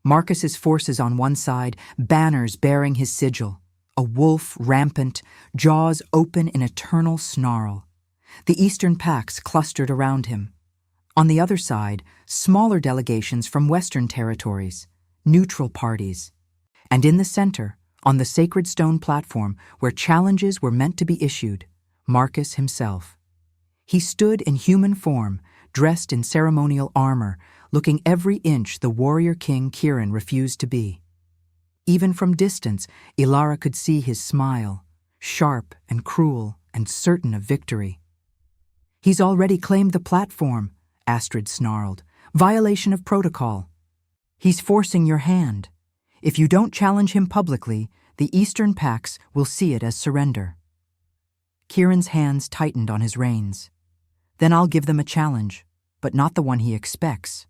Marcus's forces on one side, banners bearing his sigil, a wolf rampant, jaws open in eternal snarl. The eastern packs clustered around him. On the other side, smaller delegations from western territories, neutral parties. And in the center, on the sacred stone platform where challenges were meant to be issued, Marcus himself. He stood in human form, dressed in ceremonial armor, looking every inch the warrior king Kieran refused to be. Even from distance, Elara could see his smile, sharp and cruel and certain of victory. "He's already claimed the platform," Astrid snarled. "Violation of protocol. He's forcing your hand. If you don't challenge him publicly, the Eastern Pacts will see it as surrender." Kieran's hands tightened on his reins. "Then I'll give them a challenge, but not the one he expects."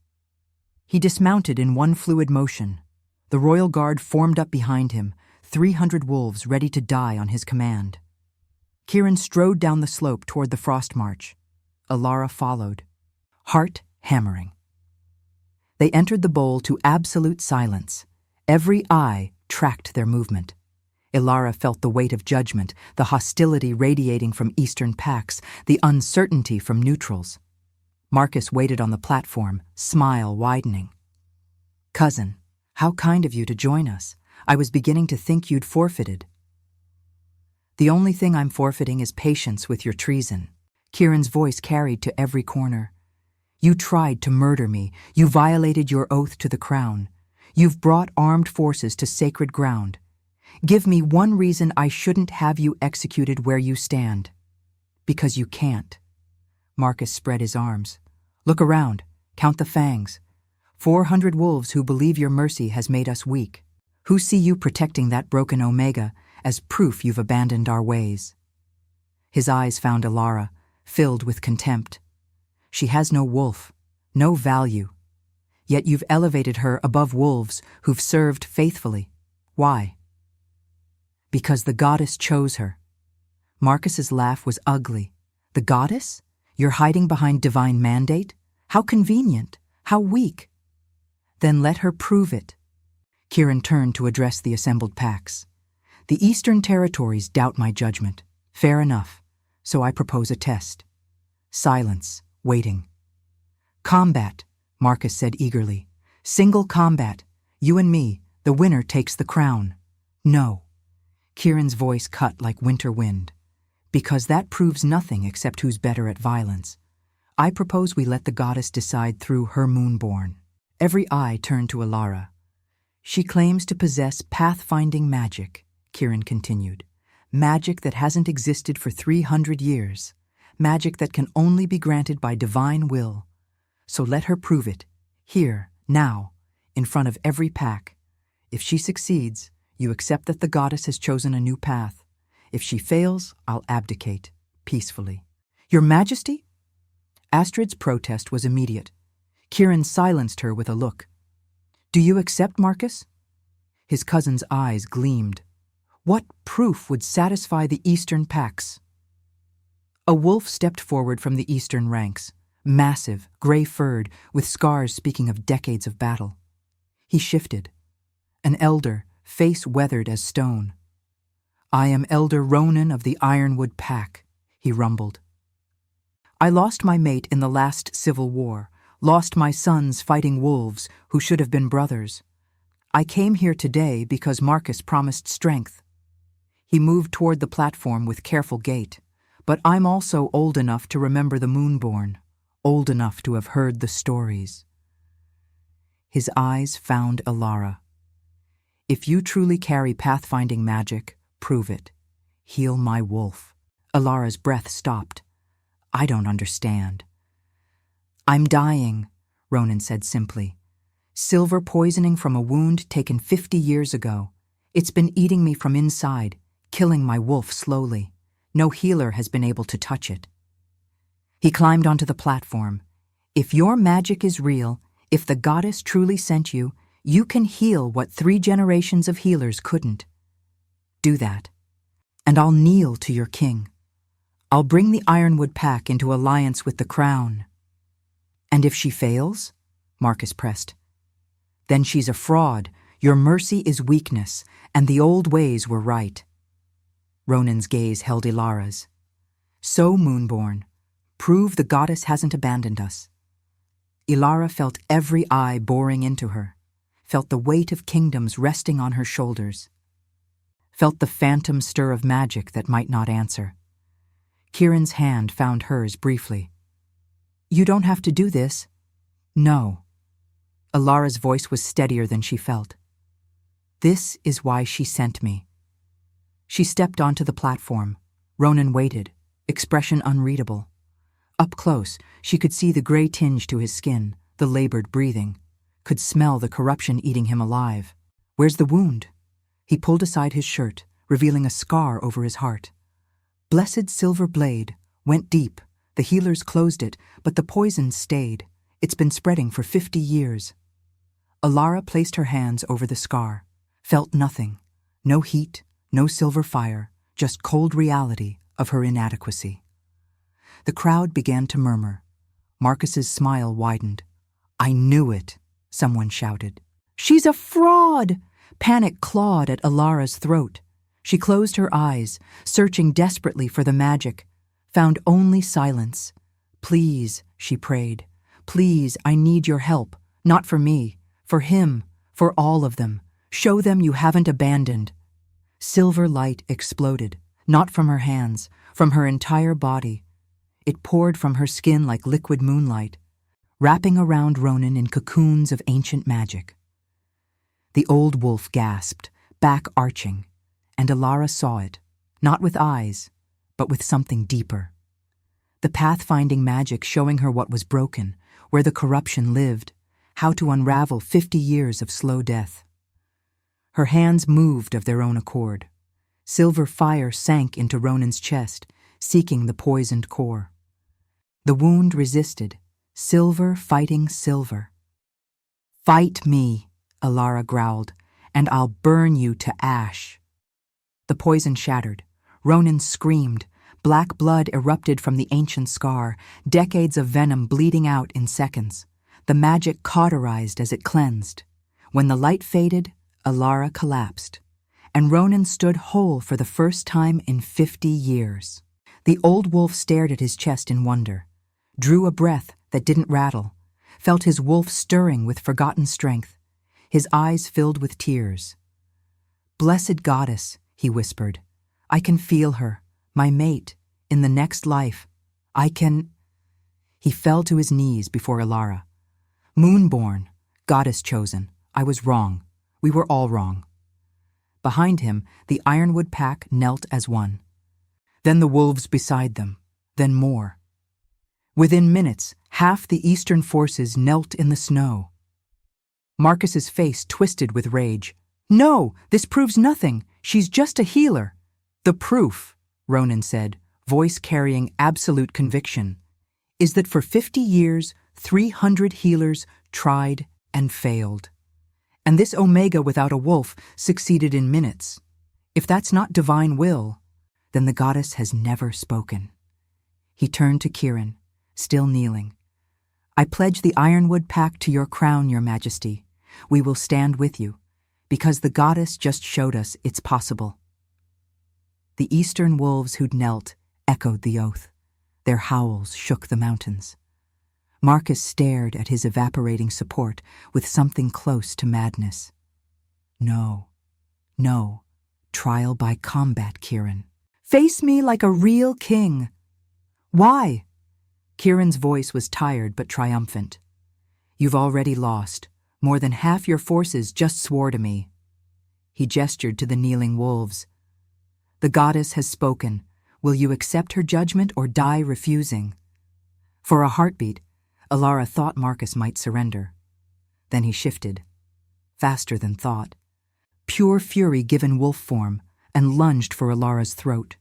He dismounted in one fluid motion. The royal guard formed up behind him, 300 wolves ready to die on his command. Kieran strode down the slope toward the Frostmarch. Elara followed, heart hammering. They entered the bowl to absolute silence. Every eye tracked their movement. Elara felt the weight of judgment, the hostility radiating from Eastern Pacts, the uncertainty from neutrals. Marcus waited on the platform, smile widening. "Cousin, how kind of you to join us. I was beginning to think you'd forfeited." "The only thing I'm forfeiting is patience with your treason," Kieran's voice carried to every corner. "You tried to murder me. You violated your oath to the crown. You've brought armed forces to sacred ground. Give me one reason I shouldn't have you executed where you stand." "Because you can't." Marcus spread his arms. "Look around. Count the fangs. 400 wolves who believe your mercy has made us weak, who see you protecting that broken Omega as proof you've abandoned our ways." His eyes found Elara, filled with contempt. "She has no wolf, no value. Yet you've elevated her above wolves who've served faithfully. Why?" "Because the goddess chose her." Marcus's laugh was ugly. "The goddess? You're hiding behind divine mandate? How convenient. How weak." "Then let her prove it." Kieran turned to address the assembled packs. "The Eastern Territories doubt my judgment. Fair enough. So I propose a test." Silence, waiting. "Combat," Marcus said eagerly. "Single combat. You and me. The winner takes the crown." "No." Kieran's voice cut like winter wind. "Because that proves nothing except who's better at violence. I propose we let the goddess decide through her moonborn." Every eye turned to Elara. "She claims to possess pathfinding magic," Kieran continued. "Magic that hasn't existed for 300 years. Magic that can only be granted by divine will. So let her prove it, here, now, in front of every pack. If she succeeds, you accept that the goddess has chosen a new path. If she fails, I'll abdicate, peacefully." "Your Majesty?" Astrid's protest was immediate. Kieran silenced her with a look. "Do you accept, Marcus?" His cousin's eyes gleamed. "What proof would satisfy the Eastern Pacts?" A wolf stepped forward from the eastern ranks, massive, gray-furred, with scars speaking of decades of battle. He shifted. An elder, face weathered as stone. "I am Elder Ronan of the Ironwood Pack," he rumbled. "I lost my mate in the last civil war, lost my sons fighting wolves who should have been brothers. I came here today because Marcus promised strength." He moved toward the platform with careful gait. "But I'm also old enough to remember the Moonborn, old enough to have heard the stories." His eyes found Alara. "If you truly carry pathfinding magic, prove it. Heal my wolf." Alara's breath stopped. "I don't understand." "I'm dying," Ronan said simply. "Silver poisoning from a wound taken 50 years ago. It's been eating me from inside, killing my wolf slowly. No healer has been able to touch it." He climbed onto the platform. "If your magic is real, if the goddess truly sent you, you can heal what 3 generations of healers couldn't. Do that, and I'll kneel to your king. I'll bring the Ironwood Pack into alliance with the crown." "And if she fails?" Marcus pressed. "Then she's a fraud. Your mercy is weakness, and the old ways were right." Ronan's gaze held Ilara's. "So, Moonborn, prove the goddess hasn't abandoned us." Ilara felt every eye boring into her, felt the weight of kingdoms resting on her shoulders, felt the phantom stir of magic that might not answer. Kieran's hand found hers briefly. "You don't have to do this." "No." Ilara's voice was steadier than she felt. "This is why she sent me." She stepped onto the platform. Ronan waited, expression unreadable. Up close, she could see the gray tinge to his skin, the labored breathing, could smell the corruption eating him alive. "Where's the wound?" He pulled aside his shirt, revealing a scar over his heart. "Blessed silver blade, went deep. The healers closed it, but the poison stayed. It's been spreading for 50 years. Alara placed her hands over the scar, felt nothing, no heat, no silver fire, just cold reality of her inadequacy. The crowd began to murmur. Marcus's smile widened. "I knew it," someone shouted. "She's a fraud!" Panic clawed at Alara's throat. She closed her eyes, searching desperately for the magic, found only silence. "Please," she prayed. "Please, I need your help. Not for me, for him, for all of them. Show them you haven't abandoned." Silver light exploded, not from her hands, from her entire body. It poured from her skin like liquid moonlight, wrapping around Ronan in cocoons of ancient magic. The old wolf gasped, back arching, and Alara saw it, not with eyes, but with something deeper. The pathfinding magic showing her what was broken, where the corruption lived, how to unravel 50 years of slow death. Her hands moved of their own accord. Silver fire sank into Ronan's chest, seeking the poisoned core. The wound resisted, silver fighting silver. "Fight me," Alara growled, "and I'll burn you to ash." The poison shattered. Ronan screamed. Black blood erupted from the ancient scar, decades of venom bleeding out in seconds. The magic cauterized as it cleansed. When the light faded, Alara collapsed, and Ronan stood whole for the first time in 50 years. The old wolf stared at his chest in wonder, drew a breath that didn't rattle, felt his wolf stirring with forgotten strength. His eyes filled with tears. "Blessed goddess," he whispered, "I can feel her, my mate, in the next life. I can—" He fell to his knees before Alara. "Moonborn, goddess chosen, I was wrong. We were all wrong." Behind him, the Ironwood Pack knelt as one. Then the wolves beside them, then more. Within minutes, half the eastern forces knelt in the snow. Marcus's face twisted with rage. "No, this proves nothing. She's just a healer." "The proof," Ronan said, voice carrying absolute conviction, "is that for 50 years, 300 healers tried and failed. And this Omega without a wolf succeeded in minutes. If that's not divine will, then the goddess has never spoken." He turned to Kieran, still kneeling. I pledge the Ironwood Pact to your crown, your majesty. We will stand with you, because the goddess just showed us it's possible. The eastern wolves who'd knelt echoed the oath. Their howls shook the mountains. Marcus stared at his evaporating support with something close to madness. No, no, trial by combat, Kieran. Face me like a real king. Why? Kieran's voice was tired but triumphant. You've already lost. More than half your forces just swore to me. He gestured to the kneeling wolves. The goddess has spoken. Will you accept her judgment or die refusing? For a heartbeat, Alara thought Marcus might surrender. Then he shifted, faster than thought. Pure fury given wolf form, and lunged for Alara's throat.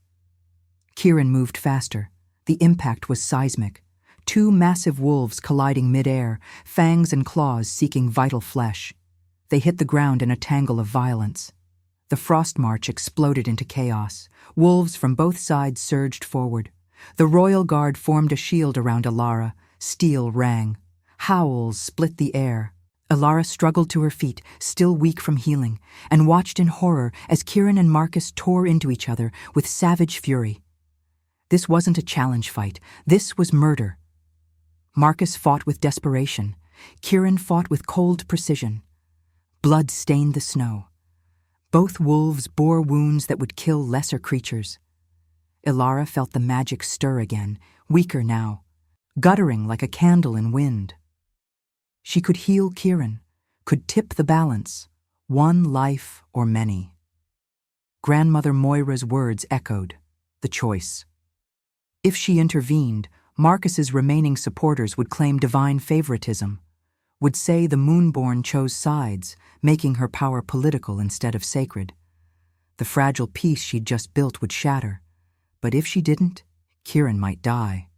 Kieran moved faster. The impact was seismic. Two massive wolves colliding mid-air, fangs and claws seeking vital flesh. They hit the ground in a tangle of violence. The frost march exploded into chaos. Wolves from both sides surged forward. The royal guard formed a shield around Alara. Steel rang. Howls split the air. Alara struggled to her feet, still weak from healing, and watched in horror as Kieran and Marcus tore into each other with savage fury. This wasn't a challenge fight. This was murder. Marcus fought with desperation. Kieran fought with cold precision. Blood stained the snow. Both wolves bore wounds that would kill lesser creatures. Alara felt the magic stir again, weaker now, guttering like a candle in wind. She could heal Kieran, could tip the balance, one life or many. Grandmother Moira's words echoed, the choice. If she intervened, Marcus's remaining supporters would claim divine favoritism, would say the Moonborn chose sides, making her power political instead of sacred. The fragile peace she'd just built would shatter, but if she didn't, Kieran might die.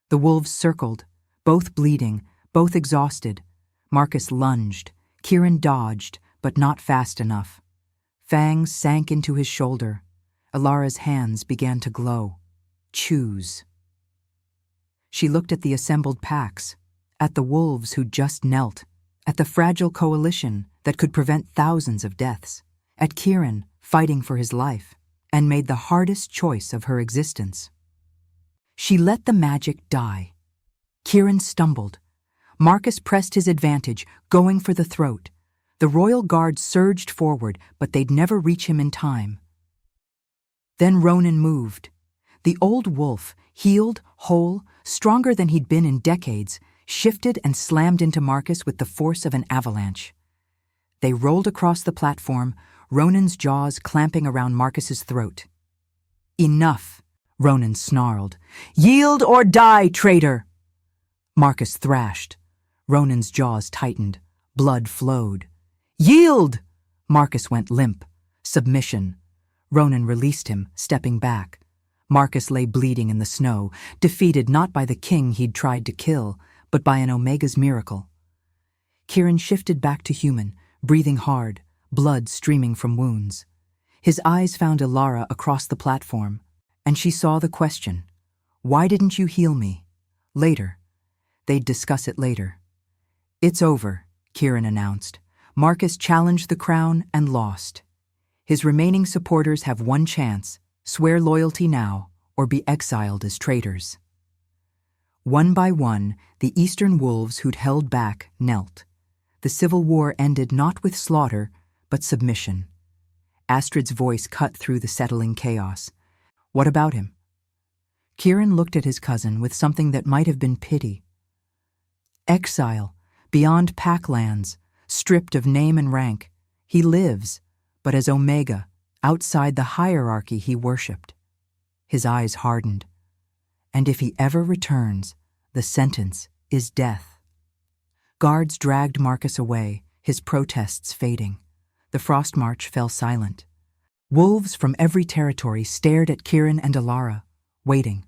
The wolves circled, both bleeding, both exhausted. Marcus lunged. Kieran dodged, but not fast enough. Fangs sank into his shoulder. Alara's hands began to glow. Choose. She looked at the assembled packs, at the wolves who'd just knelt, at the fragile coalition that could prevent thousands of deaths, at Kieran fighting for his life, and made the hardest choice of her existence. She let the magic die. Kieran stumbled. Marcus pressed his advantage, going for the throat. The royal guard surged forward, but they'd never reach him in time. Then Ronan moved. The old wolf, healed, whole, stronger than he'd been in decades, shifted and slammed into Marcus with the force of an avalanche. They rolled across the platform, Ronan's jaws clamping around Marcus's throat. Enough, Ronan snarled. Yield or die, traitor! Marcus thrashed. Ronan's jaws tightened. Blood flowed. Yield! Marcus went limp. Submission. Ronan released him, stepping back. Marcus lay bleeding in the snow, defeated not by the king he'd tried to kill, but by an Omega's miracle. Kieran shifted back to human, breathing hard, blood streaming from wounds. His eyes found Alara across the platform, and she saw the question. Why didn't you heal me? Later. They'd discuss it later. It's over, Kieran announced. Marcus challenged the crown and lost. His remaining supporters have one chance. Swear loyalty now, or be exiled as traitors. One by one, the eastern wolves who'd held back knelt. The civil war ended not with slaughter, but submission. Astrid's voice cut through the settling chaos. What about him? Kieran looked at his cousin with something that might have been pity. Exile, beyond packlands, stripped of name and rank. He lives, but as Omega, outside the hierarchy he worshipped. His eyes hardened. And if he ever returns, the sentence is death. Guards dragged Marcus away, his protests fading. The frost march fell silent. Wolves from every territory stared at Kieran and Alara, waiting.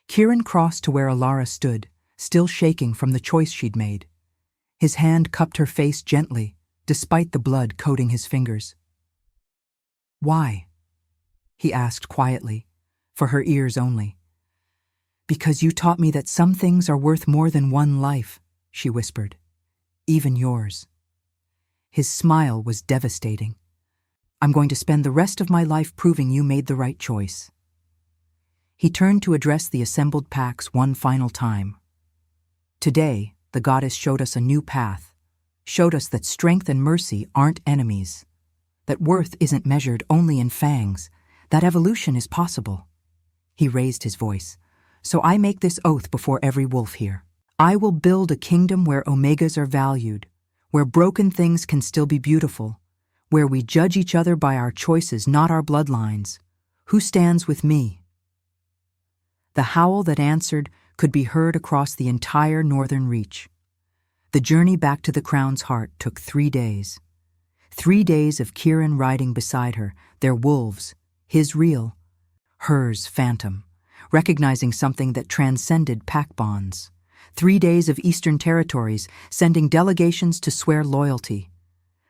Kieran crossed to where Alara stood, still shaking from the choice she'd made. His hand cupped her face gently, despite the blood coating his fingers. Why? He asked quietly, for her ears only. Because you taught me that some things are worth more than one life, she whispered. Even yours. His smile was devastating. I'm going to spend the rest of my life proving you made the right choice. He turned to address the assembled packs one final time. Today, the goddess showed us a new path, showed us that strength and mercy aren't enemies, that worth isn't measured only in fangs, that evolution is possible. He raised his voice. So I make this oath before every wolf here. I will build a kingdom where omegas are valued, where broken things can still be beautiful, where we judge each other by our choices, not our bloodlines. Who stands with me? The howl that answered could be heard across the entire northern reach. The journey back to the crown's heart took 3 days. 3 days of Kieran riding beside her, their wolves, his real, hers phantom, recognizing something that transcended pack bonds. 3 days of Eastern territories, sending delegations to swear loyalty.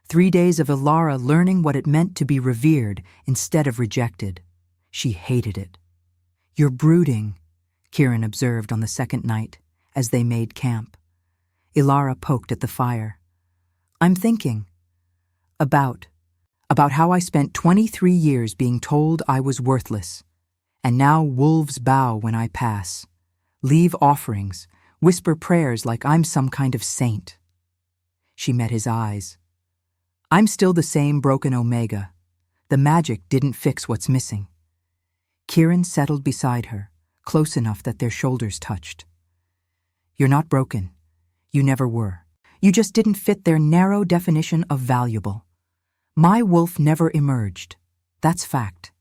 3 days of Ilara learning what it meant to be revered instead of rejected. She hated it. You're brooding, Kieran observed on the second night, as they made camp. Ilara poked at the fire. I'm thinking. About how I spent 23 years being told I was worthless. And now wolves bow when I pass, leave offerings, whisper prayers like I'm some kind of saint. She met his eyes. I'm still the same broken omega. The magic didn't fix what's missing. Kieran settled beside her, close enough that their shoulders touched. You're not broken. You never were. You just didn't fit their narrow definition of valuable. My wolf never emerged. That's fact.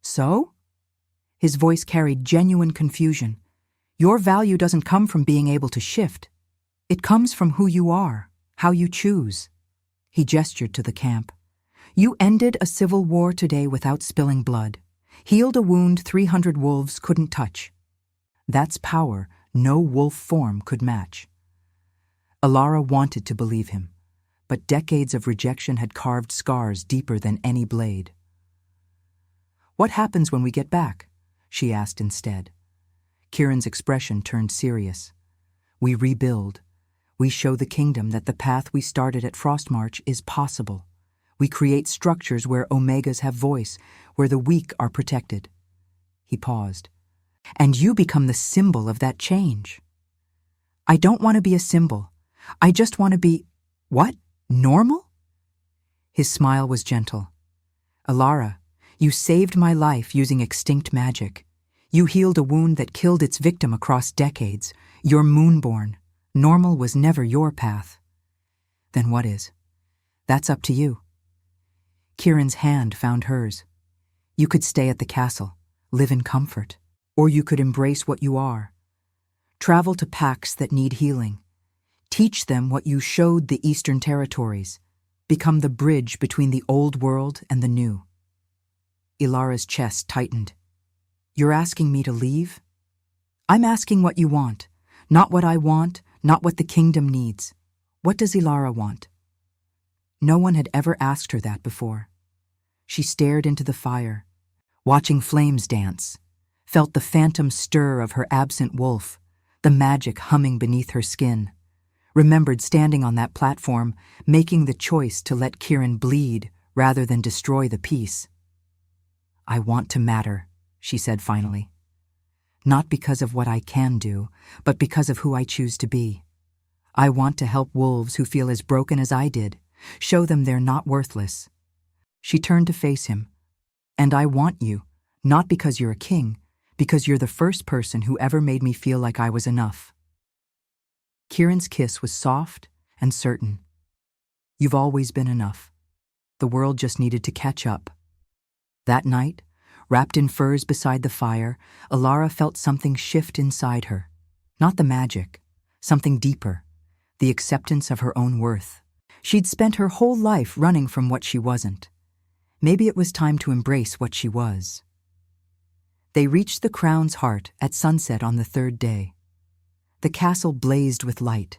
So? His voice carried genuine confusion. Your value doesn't come from being able to shift. It comes from who you are, how you choose. He gestured to the camp. You ended a civil war today without spilling blood. Healed a wound 300 wolves couldn't touch. That's power no wolf form could match. Ilara wanted to believe him, but decades of rejection had carved scars deeper than any blade. What happens when we get back? She asked instead. Kieran's expression turned serious. We rebuild. We show the kingdom that the path we started at Frostmarch is possible. We create structures where omegas have voice, where the weak are protected. He paused. And you become the symbol of that change. I don't want to be a symbol. I just want to be, what? Normal? His smile was gentle. Ilara, you saved my life using extinct magic. You healed a wound that killed its victim across decades. You're moonborn. Normal was never your path. Then what is? That's up to you. Kieran's hand found hers. You could stay at the castle, live in comfort, or you could embrace what you are. Travel to packs that need healing. Teach them what you showed the Eastern territories. Become the bridge between the old world and the new. Ilara's chest tightened. You're asking me to leave? I'm asking what you want. Not what I want, not what the kingdom needs. What does Ilara want? No one had ever asked her that before. She stared into the fire, watching flames dance, felt the phantom stir of her absent wolf, the magic humming beneath her skin, remembered standing on that platform, making the choice to let Kieran bleed rather than destroy the peace. I want to matter, she said finally. Not because of what I can do, but because of who I choose to be. I want to help wolves who feel as broken as I did, show them they're not worthless. She turned to face him. And I want you, not because you're a king, because you're the first person who ever made me feel like I was enough. Kieran's kiss was soft and certain. You've always been enough. The world just needed to catch up. That night, wrapped in furs beside the fire, Ilara felt something shift inside her. Not the magic, something deeper, the acceptance of her own worth. She'd spent her whole life running from what she wasn't. Maybe it was time to embrace what she was. They reached the crown's heart at sunset on the third day. The castle blazed with light.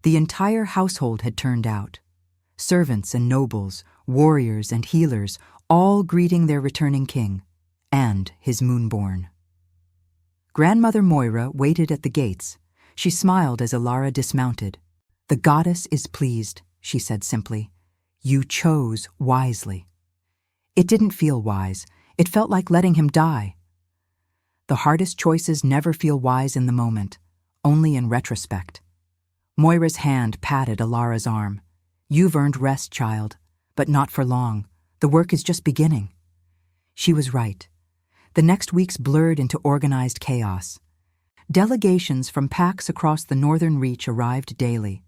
The entire household had turned out. Servants and nobles, warriors and healers, all greeting their returning king and his moonborn. Grandmother Moira waited at the gates. She smiled as Alara dismounted. "The goddess is pleased," she said simply. "You chose wisely." It didn't feel wise. It felt like letting him die. The hardest choices never feel wise in the moment, only in retrospect. Moira's hand patted Alara's arm. "You've earned rest, child, but not for long. The work is just beginning." She was right. The next weeks blurred into organized chaos. Delegations from packs across the northern reach arrived daily.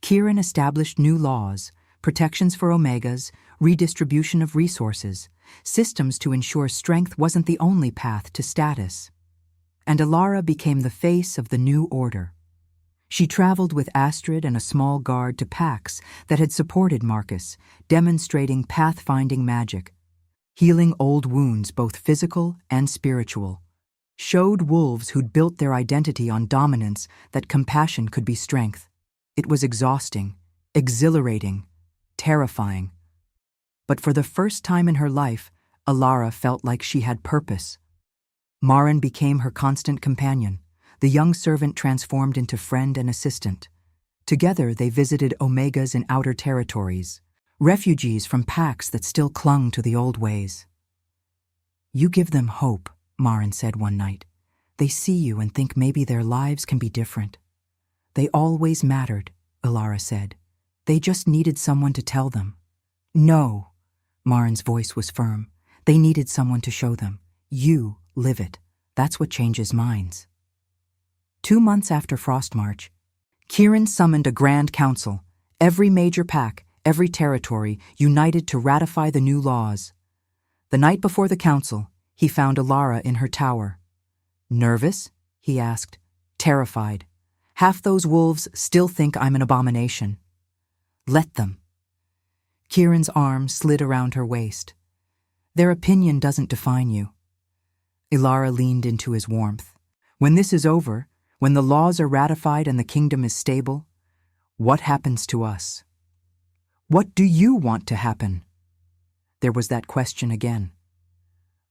Kieran established new laws, protections for omegas, redistribution of resources, systems to ensure strength wasn't the only path to status. And Alara became the face of the new order. She traveled with Astrid and a small guard to packs that had supported Marcus, demonstrating pathfinding magic, healing old wounds both physical and spiritual, showed wolves who'd built their identity on dominance that compassion could be strength. It was exhausting, exhilarating, terrifying. But for the first time in her life, Alara felt like she had purpose. Marin became her constant companion. The young servant transformed into friend and assistant. Together they visited omegas in outer territories, refugees from packs that still clung to the old ways. "You give them hope," Marin said one night. "They see you and think maybe their lives can be different." "They always mattered," Alara said. "They just needed someone to tell them." "No," Marin's voice was firm. "They needed someone to show them. You live it. That's what changes minds." 2 months after Frostmarch, Kieran summoned a grand council, every major pack, every territory, united to ratify the new laws. The night before the council, he found Alara in her tower. "Nervous?" he asked. "Terrified. Half those wolves still think I'm an abomination." "Let them." Kieran's arm slid around her waist. "Their opinion doesn't define you." Alara leaned into his warmth. "When this is over, when the laws are ratified and the kingdom is stable, what happens to us? What do you want to happen?" There was that question again.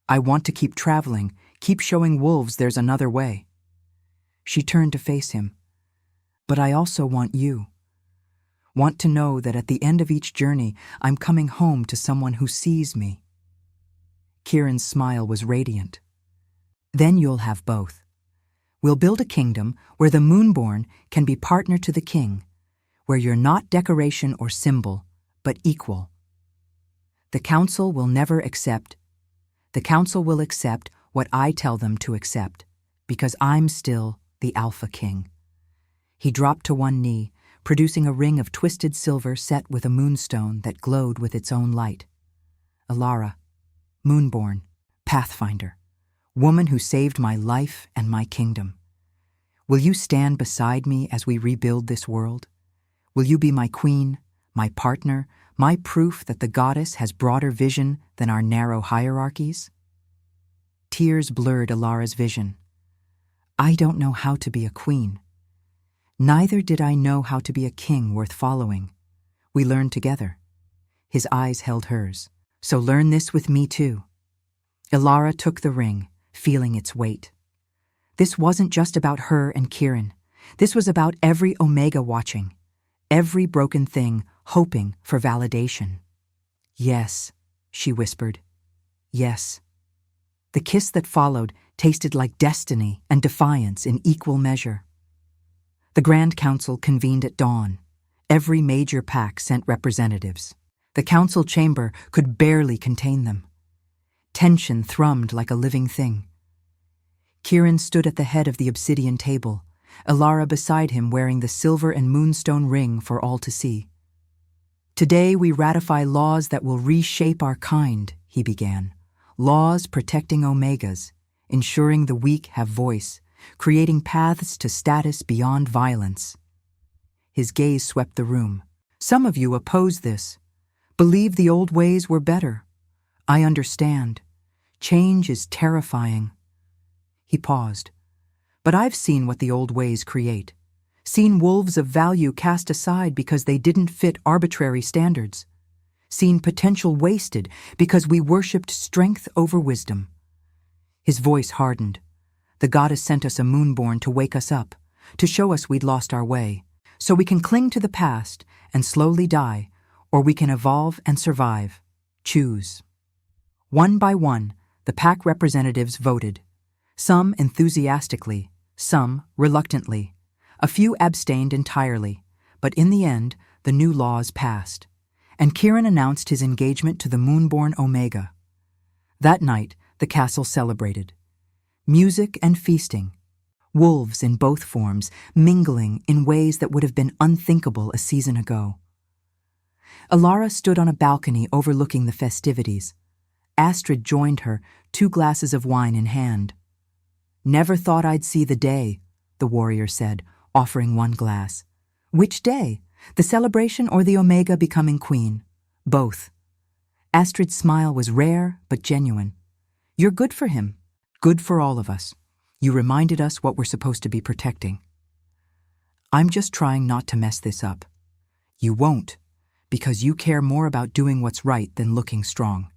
"I want to keep traveling, keep showing wolves there's another way." She turned to face him. "But I also want you. Want to know that at the end of each journey, I'm coming home to someone who sees me." Kieran's smile was radiant. "Then you'll have both. We'll build a kingdom where the Moonborn can be partner to the king, where you're not decoration or symbol, but equal. The council will accept what I tell them to accept, because I'm still the Alpha King." He dropped to one knee, producing a ring of twisted silver set with a moonstone that glowed with its own light. "Alara, Moonborn, Pathfinder, woman who saved my life and my kingdom. Will you stand beside me as we rebuild this world? Will you be my queen, my partner, my proof that the goddess has broader vision than our narrow hierarchies?" Tears blurred Alara's vision. "I don't know how to be a queen. Neither did I know how to be a king worth following. We learned together." His eyes held hers. "So learn this with me too." Alara took the ring, feeling its weight. This wasn't just about her and Kieran. This was about every Omega watching, every broken thing hoping for validation. "Yes," she whispered. "Yes." The kiss that followed tasted like destiny and defiance in equal measure. The Grand Council convened at dawn. Every major pack sent representatives. The council chamber could barely contain them. Tension thrummed like a living thing. Kieran stood at the head of the obsidian table, Alara beside him wearing the silver and moonstone ring for all to see. "Today we ratify laws that will reshape our kind," he began. "Laws protecting Omegas, ensuring the weak have voice, creating paths to status beyond violence." His gaze swept the room. "Some of you oppose this, believe the old ways were better. I understand. Change is terrifying." He paused. "But I've seen what the old ways create. Seen wolves of value cast aside because they didn't fit arbitrary standards. Seen potential wasted because we worshipped strength over wisdom." His voice hardened. The goddess sent us a moonborn to wake us up, to show us we'd lost our way, so we can cling to the past and slowly die, or we can evolve and survive. Choose. One by one, the pack representatives voted. Some enthusiastically, some reluctantly. A few abstained entirely, but in the end, the new laws passed, and Kirin announced his engagement to the moonborn Omega. That night, the castle celebrated. Music and feasting. Wolves in both forms, mingling in ways that would have been unthinkable a season ago. Alara stood on a balcony overlooking the festivities. Astrid joined her, 2 glasses of wine in hand. "Never thought I'd see the day," the warrior said, offering 1 glass. "Which day? The celebration or the Omega becoming queen?" "Both." Astrid's smile was rare but genuine. "You're good for him. Good for all of us. You reminded us what we're supposed to be protecting." "I'm just trying not to mess this up." "You won't, because you care more about doing what's right than looking strong.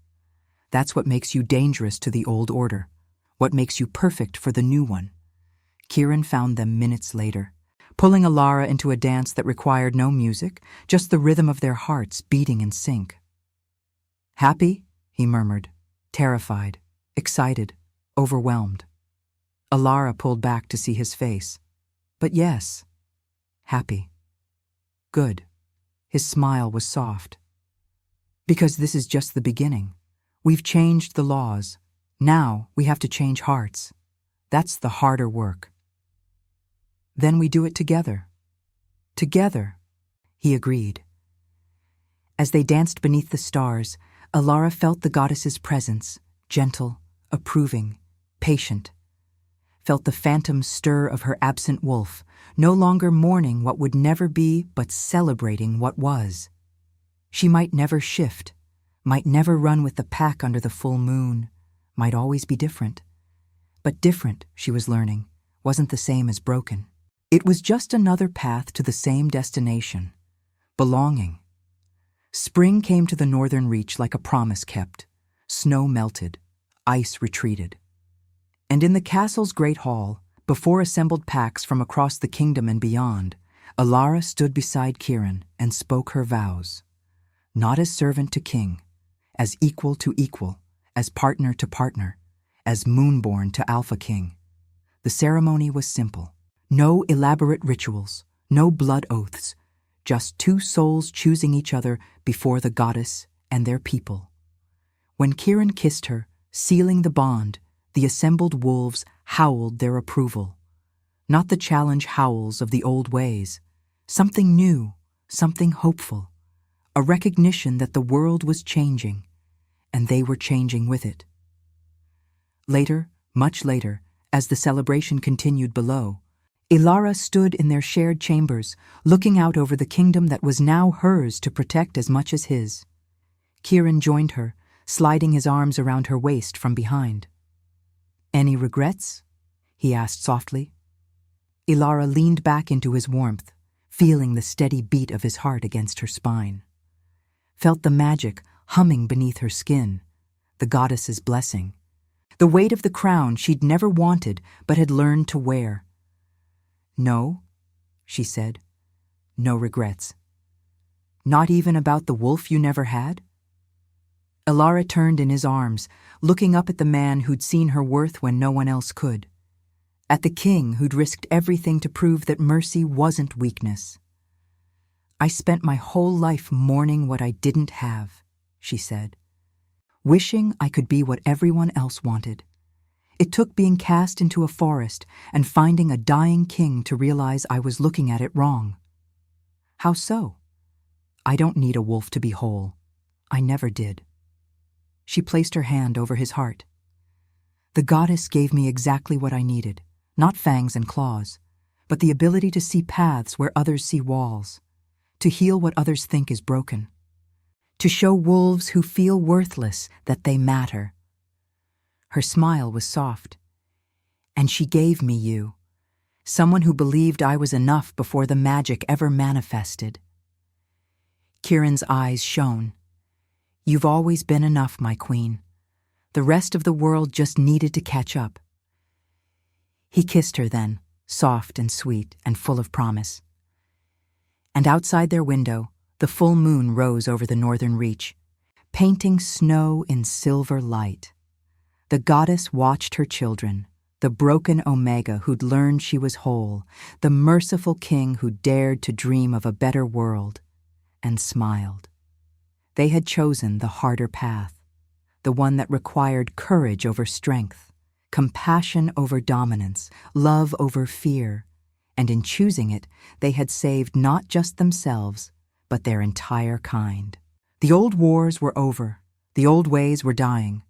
That's what makes you dangerous to the old order, what makes you perfect for the new one." Kirin found them minutes later, pulling Alara into a dance that required no music, just the rhythm of their hearts beating in sync. "Happy?" he murmured, terrified, excited, overwhelmed. Alara pulled back to see his face. "But yes, happy. Good." His smile was soft. "Because this is just the beginning. We've changed the laws. Now we have to change hearts. That's the harder work." "Then we do it together." "Together," he agreed. As they danced beneath the stars, Alara felt the goddess's presence, gentle, approving, patient. Felt the phantom stir of her absent wolf, no longer mourning what would never be but celebrating what was. She might never shift, might never run with the pack under the full moon, might always be different. But different, she was learning, wasn't the same as broken. It was just another path to the same destination, belonging. Spring came to the northern reach like a promise kept. Snow melted, ice retreated. And in the castle's great hall, before assembled packs from across the kingdom and beyond, Alara stood beside Kirin and spoke her vows. Not as servant to king, as equal to equal, as partner to partner, as moonborn to Alpha King. The ceremony was simple. No elaborate rituals, no blood oaths, just 2 souls choosing each other before the goddess and their people. When Kirin kissed her, sealing the bond, the assembled wolves howled their approval. Not the challenge howls of the old ways. Something new, something hopeful. A recognition that the world was changing, and they were changing with it. Later, much later, as the celebration continued below, Alara stood in their shared chambers, looking out over the kingdom that was now hers to protect as much as his. Kirin joined her, sliding his arms around her waist from behind. "Any regrets?" he asked softly. Alara leaned back into his warmth, feeling the steady beat of his heart against her spine. Felt the magic humming beneath her skin, the goddess's blessing. The weight of the crown she'd never wanted but had learned to wear. "No," she said. "No regrets." "Not even about the wolf you never had?" Alara turned in his arms, looking up at the man who'd seen her worth when no one else could. At the king who'd risked everything to prove that mercy wasn't weakness. "I spent my whole life mourning what I didn't have," she said. "Wishing I could be what everyone else wanted. It took being cast into a forest and finding a dying king to realize I was looking at it wrong." "How so?" "I don't need a wolf to be whole. I never did." She placed her hand over his heart. "The goddess gave me exactly what I needed, not fangs and claws, but the ability to see paths where others see walls, to heal what others think is broken, to show wolves who feel worthless that they matter." Her smile was soft. "And she gave me you, someone who believed I was enough before the magic ever manifested." Kirin's eyes shone. "You've always been enough, my queen. The rest of the world just needed to catch up." He kissed her then, soft and sweet and full of promise. And outside their window, the full moon rose over the northern reach, painting snow in silver light. The goddess watched her children, the broken Omega who'd learned she was whole, the merciful king who dared to dream of a better world, and smiled. They had chosen the harder path, the one that required courage over strength, compassion over dominance, love over fear, and in choosing it, they had saved not just themselves, but their entire kind. The old wars were over, the old ways were dying,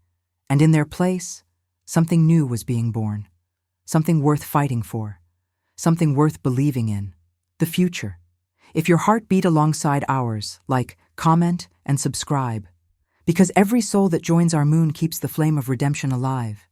and in their place, something new was being born, something worth fighting for, something worth believing in, the future. If your heart beat alongside ours, like, comment, and subscribe, because every soul that joins our moon keeps the flame of redemption alive.